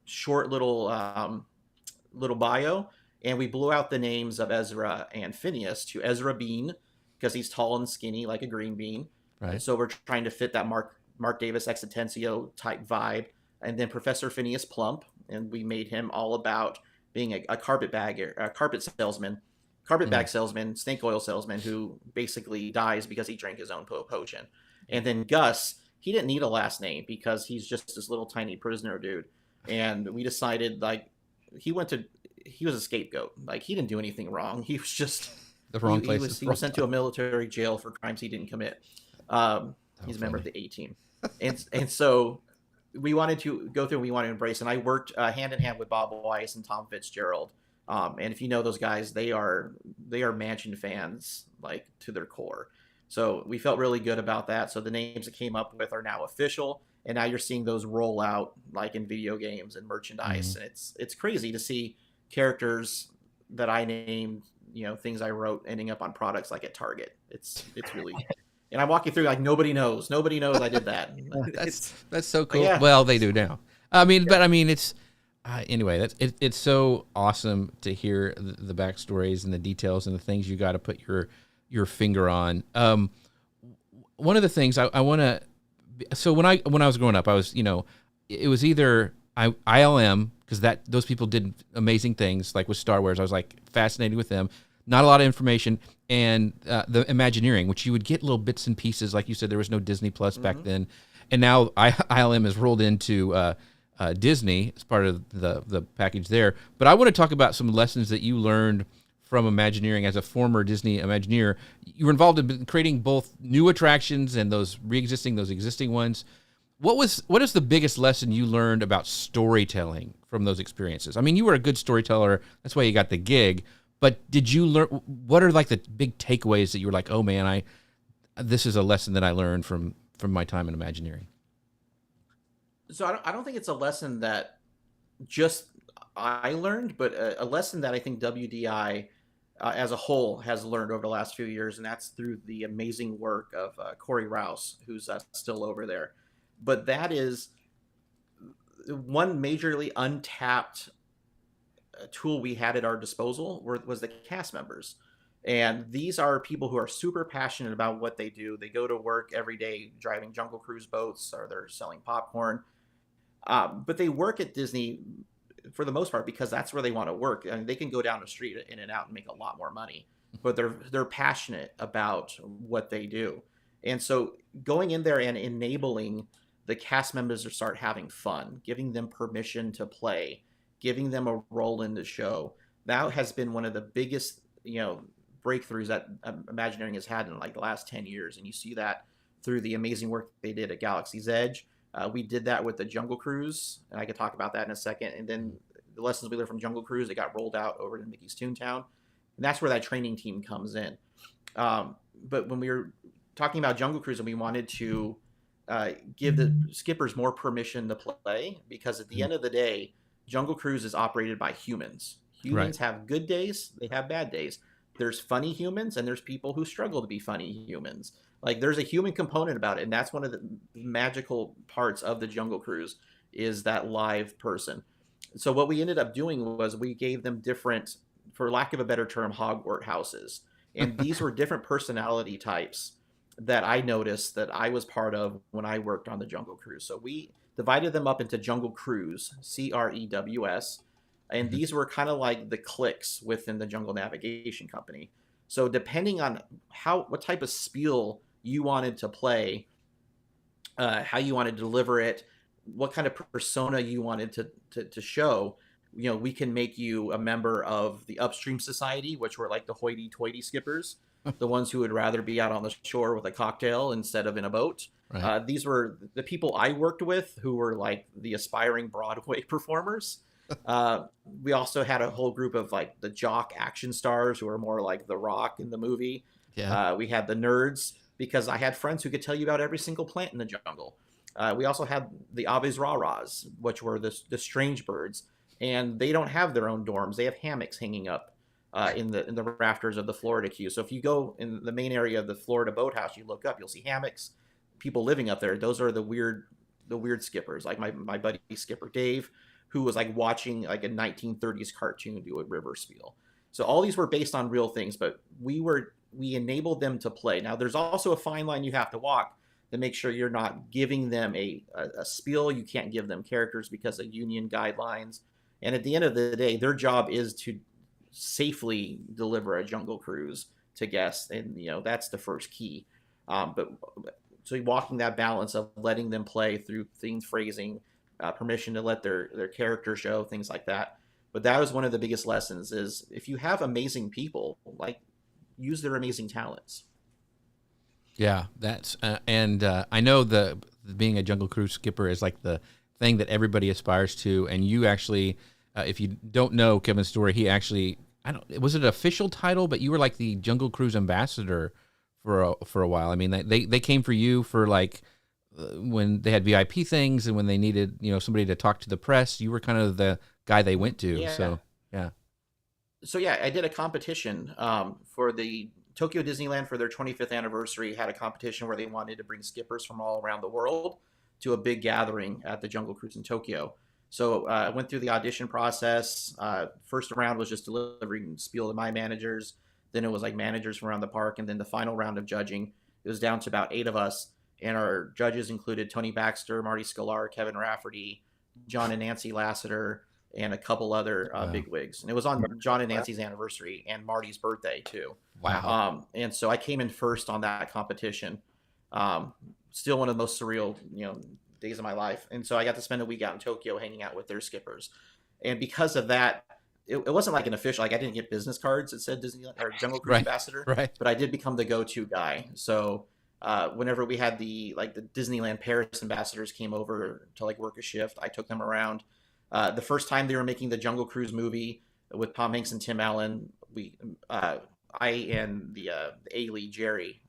short little bio, and we blew out the names of Ezra and Phineas to Ezra Bean, because he's tall and skinny like a green bean. Right. So we're trying to fit that Mark Davis Exitencio type vibe. And then Professor Phineas Plump, and we made him all about being a carpet salesman, bag salesman, snake oil salesman, who basically dies because he drank his own potion. And then Gus, he didn't need a last name because he's just this little tiny prisoner dude. And we decided like he was a scapegoat. Like he didn't do anything wrong. He was just the wrong place. He was sent to a military jail for crimes he didn't commit. He's a member of the A team. And so we wanted to go through, we wanted to embrace, and I worked hand in hand with Bob Weiss and Tom Fitzgerald. And if you know those guys, they are Mansion fans, like to their core. So we felt really good about that. So the names that came up with are now official, and now you're seeing those roll out like in video games and merchandise. And it's crazy to see characters that I named, things I wrote ending up on products like at Target. It's really. And I'm walking through like nobody knows I did that. That's so cool. Yeah. Well, they do now. I mean, but I mean, it's anyway. It's so awesome to hear the backstories and the details and the things you got to put your finger on. One of the things I want to. So when I was growing up, I was it was either ILM, because those people did amazing things like with Star Wars. I was like fascinated with them. Not a lot of information, and the Imagineering, which you would get little bits and pieces. Like you said, there was no Disney Plus back then, and now ILM has rolled into Disney as part of the package there. But I want to talk about some lessons that you learned from Imagineering as a former Disney Imagineer. You were involved in creating both new attractions and those existing ones. What is the biggest lesson you learned about storytelling from those experiences? I mean, you were a good storyteller. That's why you got the gig. But did you learn? What are like the big takeaways that you were like, oh man, this is a lesson that I learned from my time in Imagineering? So I don't think it's a lesson that just I learned, but a lesson that I think WDI as a whole has learned over the last few years, and that's through the amazing work of Corey Rouse, who's still over there. But that is one majorly untapped tool we had at our disposal was the cast members. And these are people who are super passionate about what they do. They go to work every day driving Jungle Cruise boats, or they're selling popcorn. But they work at Disney for the most part because that's where they want to work. I mean, they can go down the street in and out and make a lot more money, but they're passionate about what they do. And so going in there and enabling the cast members to start having fun, giving them permission to play, giving them a role in the show, that has been one of the biggest, breakthroughs that Imagineering has had in like the last 10 years. And you see that through the amazing work they did at Galaxy's Edge. We did that with the Jungle Cruise, and I could talk about that in a second. And then the lessons we learned from Jungle Cruise, it got rolled out over to Mickey's Toontown. And that's where that training team comes in. But when we were talking about Jungle Cruise, and we wanted to give the skippers more permission to play, because at the end of the day, Jungle Cruise is operated by humans. Humans have good days, they have bad days. There's funny humans, and there's people who struggle to be funny humans. Like, there's a human component about it, and that's one of the magical parts of the Jungle Cruise, is that live person. So what we ended up doing was we gave them different, for lack of a better term, Hogwarts houses. And these were different personality types that I noticed that I was part of when I worked on the Jungle Cruise. So we divided them up into Jungle Crews, CREWS, and these were kind of like the cliques within the Jungle Navigation Company. So depending on what type of spiel you wanted to play, how you wanted to deliver it, what kind of persona you wanted to show, we can make you a member of the Upstream Society, which were like the hoity-toity skippers, the ones who would rather be out on the shore with a cocktail instead of in a boat. Right. These were the people I worked with, who were like the aspiring Broadway performers. We also had a whole group of like the jock action stars, who are more like The Rock in the movie. Yeah. We had the nerds, because I had friends who could tell you about every single plant in the jungle. We also had the Aves Rah-Rahs, which were the strange birds, and they don't have their own dorms. They have hammocks hanging up in the rafters of the Florida queue. So if you go in the main area of the Florida boathouse, you look up, you'll see hammocks, people living up there. Those are the weird skippers, like my buddy Skipper Dave, who was like watching like a 1930s cartoon do a river spiel. So all these were based on real things, but we enabled them to play. Now there's also a fine line you have to walk to make sure you're not giving them a spiel. You can't give them characters because of union guidelines. And at the end of the day, their job is to safely deliver a Jungle Cruise to guests. And, that's the first key. So walking that balance of letting them play through theme phrasing, permission to let their character show, things like that. But that was one of the biggest lessons, is if you have amazing people, like, use their amazing talents. Yeah, that's and I know the being a Jungle Cruise skipper is like the thing that everybody aspires to. And you actually, if you don't know Kevin's story, he actually, was it an official title, but you were like the Jungle Cruise ambassador for a while. I mean, they came for you for like when they had VIP things, and when they needed somebody to talk to the press, you were kind of the guy they went to. Yeah. So I did a competition for the Tokyo Disneyland, for their 25th anniversary, had a competition where they wanted to bring skippers from all around the world to a big gathering at the Jungle Cruise in Tokyo. So I went through the audition process. First round was just delivering spiel to my managers. Then it was like managers from around the park. And then the final round of judging, it was down to about 8 of us. And our judges included Tony Baxter, Marty Sklar, Kevin Rafferty, John and Nancy Lasseter, and a couple other bigwigs. And it was on John and Nancy's anniversary and Marty's birthday too. Wow. And so I came in first on that competition. Still one of the most surreal, days of my life. And so I got to spend a week out in Tokyo hanging out with their skippers. And because of that, it wasn't like an official, like I didn't get business cards that said Disneyland or Jungle Cruise ambassador, but I did become the go-to guy. So whenever we had the Disneyland Paris ambassadors came over to like work a shift, I took them around. The first time they were making the Jungle Cruise movie, with Tom Hanks and Tim Allen. I and the A-Lee Jerry,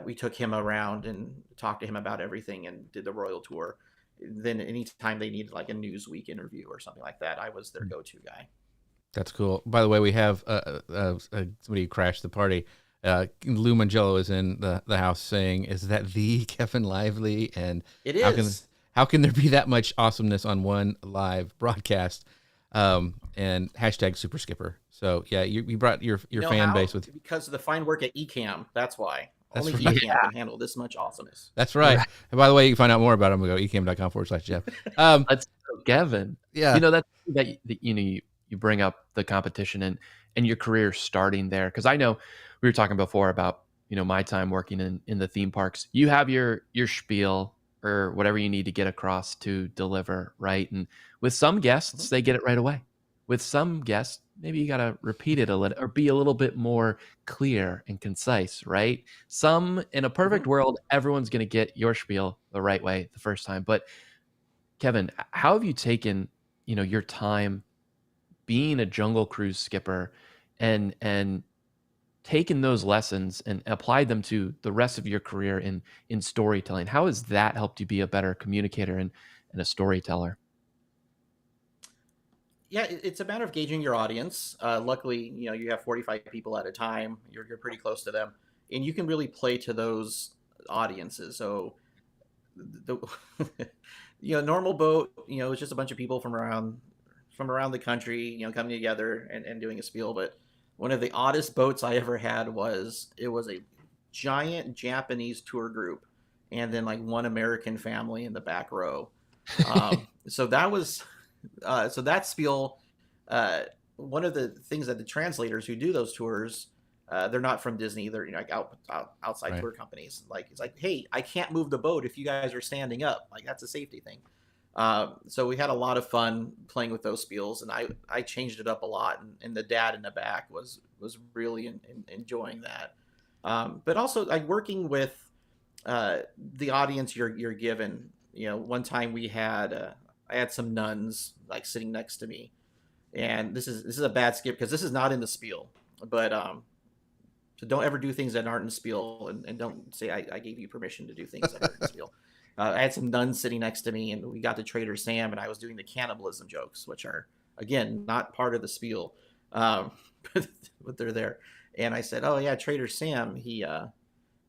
we took him around and talked to him about everything and did the Royal Tour. Then anytime they needed like a Newsweek interview or something like that, I was their go-to guy. That's cool. By the way, we have somebody who crashed the party. Lou Mangello is in the house saying, "Is that the Kevin Lively?" And it is. How can there be that much awesomeness on one live broadcast? And hashtag Super Skipper. So yeah, you brought your fan base with, because of the fine work at Ecamm. That's why. That's Only right. Ecamm can handle this much awesomeness. That's right. And by the way, you can find out more about him. Go ecam.com/Jeff. Let's go, Kevin. Yeah. That's that you bring up the competition and your career starting there. Because I know we were talking before about my time working in the theme parks. You have your spiel or whatever you need to get across to deliver, right? And with some guests, they get it right away. With some guests, maybe you got to repeat it a little or be a little bit more clear and concise, right? Some, in a perfect world, everyone's going to get your spiel the right way the first time. But Kevin, how have you taken, your time being a Jungle Cruise skipper and taken those lessons and applied them to the rest of your career in storytelling? How has that helped you be a better communicator and a storyteller? Yeah, it's a matter of gauging your audience. Luckily, you have 45 people at a time. You're pretty close to them, and you can really play to those audiences. So, the normal boat, it's just a bunch of people from around the country, coming together and doing a spiel. But one of the oddest boats I ever had was a giant Japanese tour group, and then like one American family in the back row. So that was. So that spiel, one of the things that the translators who do those tours, they're not from Disney. They're like outside Right. tour companies. Like it's like, hey, I can't move the boat if you guys are standing up. Like that's a safety thing. So we had a lot of fun playing with those spiels, and I changed it up a lot. And the dad in the back was really enjoying that. But also like working with the audience you're given. One time we had. I had some nuns like sitting next to me, and this is a bad skip because this is not in the spiel. But so don't ever do things that aren't in the spiel, and don't say I gave you permission to do things that aren't in the spiel. I had some nuns sitting next to me, and we got to Trader Sam, and I was doing the cannibalism jokes, which are again not part of the spiel, but they're there. And I said, "Oh yeah, Trader Sam. He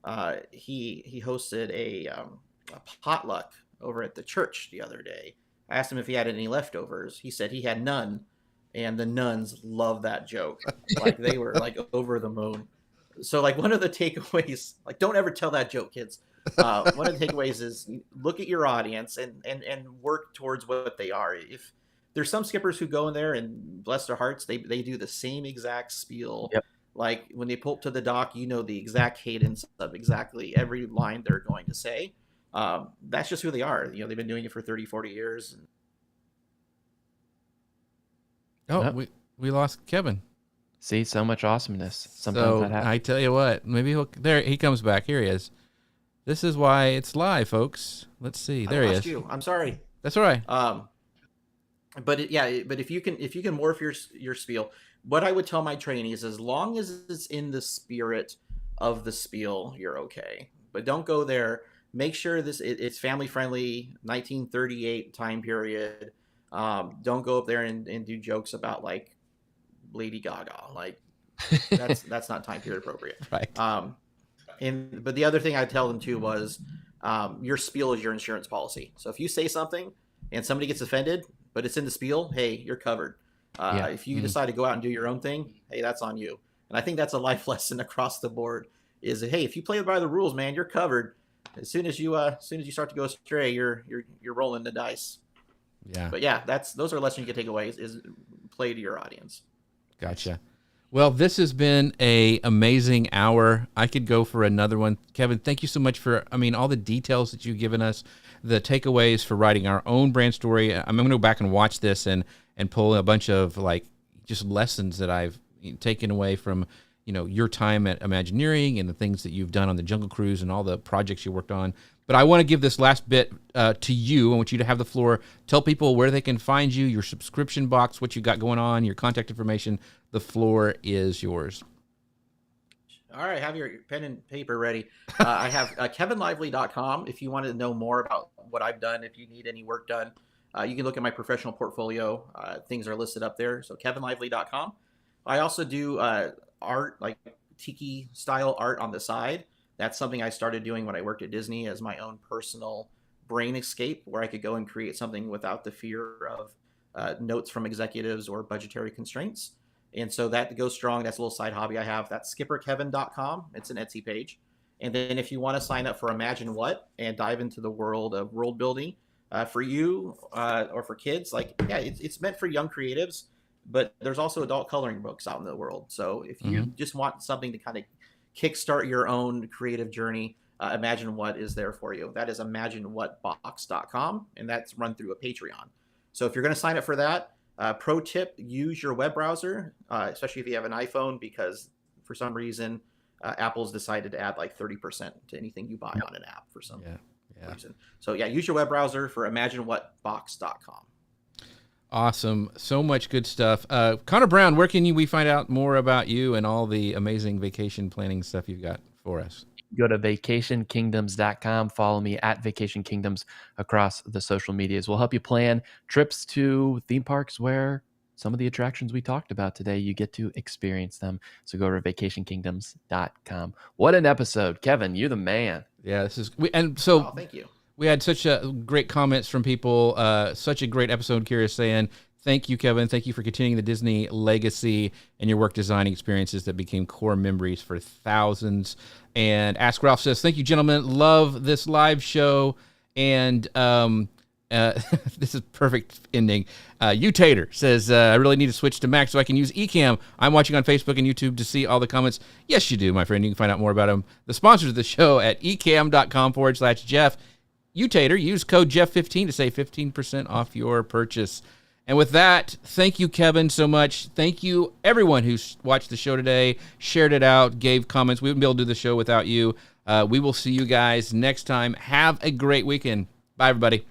hosted a potluck over at the church the other day." I asked him if he had any leftovers. He said he had none, and the nuns loved that joke. Like they were like over the moon. So like one of the takeaways, like don't ever tell that joke, kids. One of the takeaways is look at your audience and work towards what they are. If there's some skippers who go in there and bless their hearts, they do the same exact spiel. Yep. Like when they pull up to the dock, the exact cadence of exactly every line they're going to say. That's just who they are. They've been doing it for 30, 40 years. Oh, Yep. we lost Kevin. See, so much awesomeness. Sometimes So that happens. I tell you what, maybe there he comes back. Here he is. This is why it's live, folks. Let's see. There he is. You. I'm sorry. That's all right. But if you can morph your spiel, what I would tell my trainees, as long as it's in the spirit of the spiel, you're okay. But don't go there. Make sure it's family friendly, 1938 time period. Don't go up there and do jokes about like Lady Gaga. Like that's not time period appropriate. Right. But the other thing I tell them too was your spiel is your insurance policy. So if you say something and somebody gets offended, but it's in the spiel, hey, you're covered. If you decide to go out and do your own thing, hey, that's on you. And I think that's a life lesson across the board. Is that, hey, if you play by the rules, man, you're covered. As soon as you start to go astray, you're rolling the dice. Yeah. But yeah, those are lessons you can take away is play to your audience. Gotcha. Well, this has been a amazing hour. I could go for another one. Kevin, thank you so much for, all the details that you've given us, the takeaways for writing our own brand story. I'm going to go back and watch this and pull a bunch of like just lessons that I've taken away from, your time at Imagineering and the things that you've done on the Jungle Cruise and all the projects you worked on. But I want to give this last bit to you. I want you to have the floor. Tell people where they can find you, your subscription box, what you got going on, your contact information. The floor is yours. All right, have your pen and paper ready. I have kevinlively.com if you want to know more about what I've done, if you need any work done. You can look at my professional portfolio. Things are listed up there. So kevinlively.com. I also do art, like tiki style art on the side. That's something I started doing when I worked at Disney as my own personal brain escape, where I could go and create something without the fear of notes from executives or budgetary constraints. And so that goes strong. That's a little side hobby I have. That's skipperkevin.com. It's an Etsy page. And then if you want to sign up for Imagine What and dive into the world of world building for you or for kids, it's meant for young creatives, but there's also adult coloring books out in the world. So if you just want something to kind of kickstart your own creative journey, Imagine What is there for you. That is imaginewhatbox.com, and that's run through a Patreon. So if you're going to sign up for that, pro tip, use your web browser, especially if you have an iPhone, because for some reason, Apple's decided to add like 30% to anything you buy on an app for some reason. So use your web browser for imaginewhatbox.com. Awesome. So much good stuff. Conor Brown, where can we find out more about you and all the amazing vacation planning stuff you've got for us? Go to vacationkingdoms.com. Follow me at Vacation Kingdoms across the social medias. We'll help you plan trips to theme parks where some of the attractions we talked about today, you get to experience them. So go to vacationkingdoms.com. What an episode. Kevin, you're the man. Yeah, thank you. We had such great comments from people. Such a great episode. Curious saying, thank you, Kevin. Thank you for continuing the Disney legacy and your work design experiences that became core memories for thousands. And Ask Ralph says, thank you, gentlemen. Love this live show. And this is perfect ending. Tater says, I really need to switch to Mac so I can use eCam. I'm watching on Facebook and YouTube to see all the comments. Yes, you do, my friend. You can find out more about them. The sponsors of the show at ecam.com/Jeff. Tater, use code Jeff15 to save 15% off your purchase. And with that, thank you, Kevin, so much. Thank you, everyone who watched the show today, shared it out, gave comments. We wouldn't be able to do the show without you. We will see you guys next time. Have a great weekend. Bye, everybody.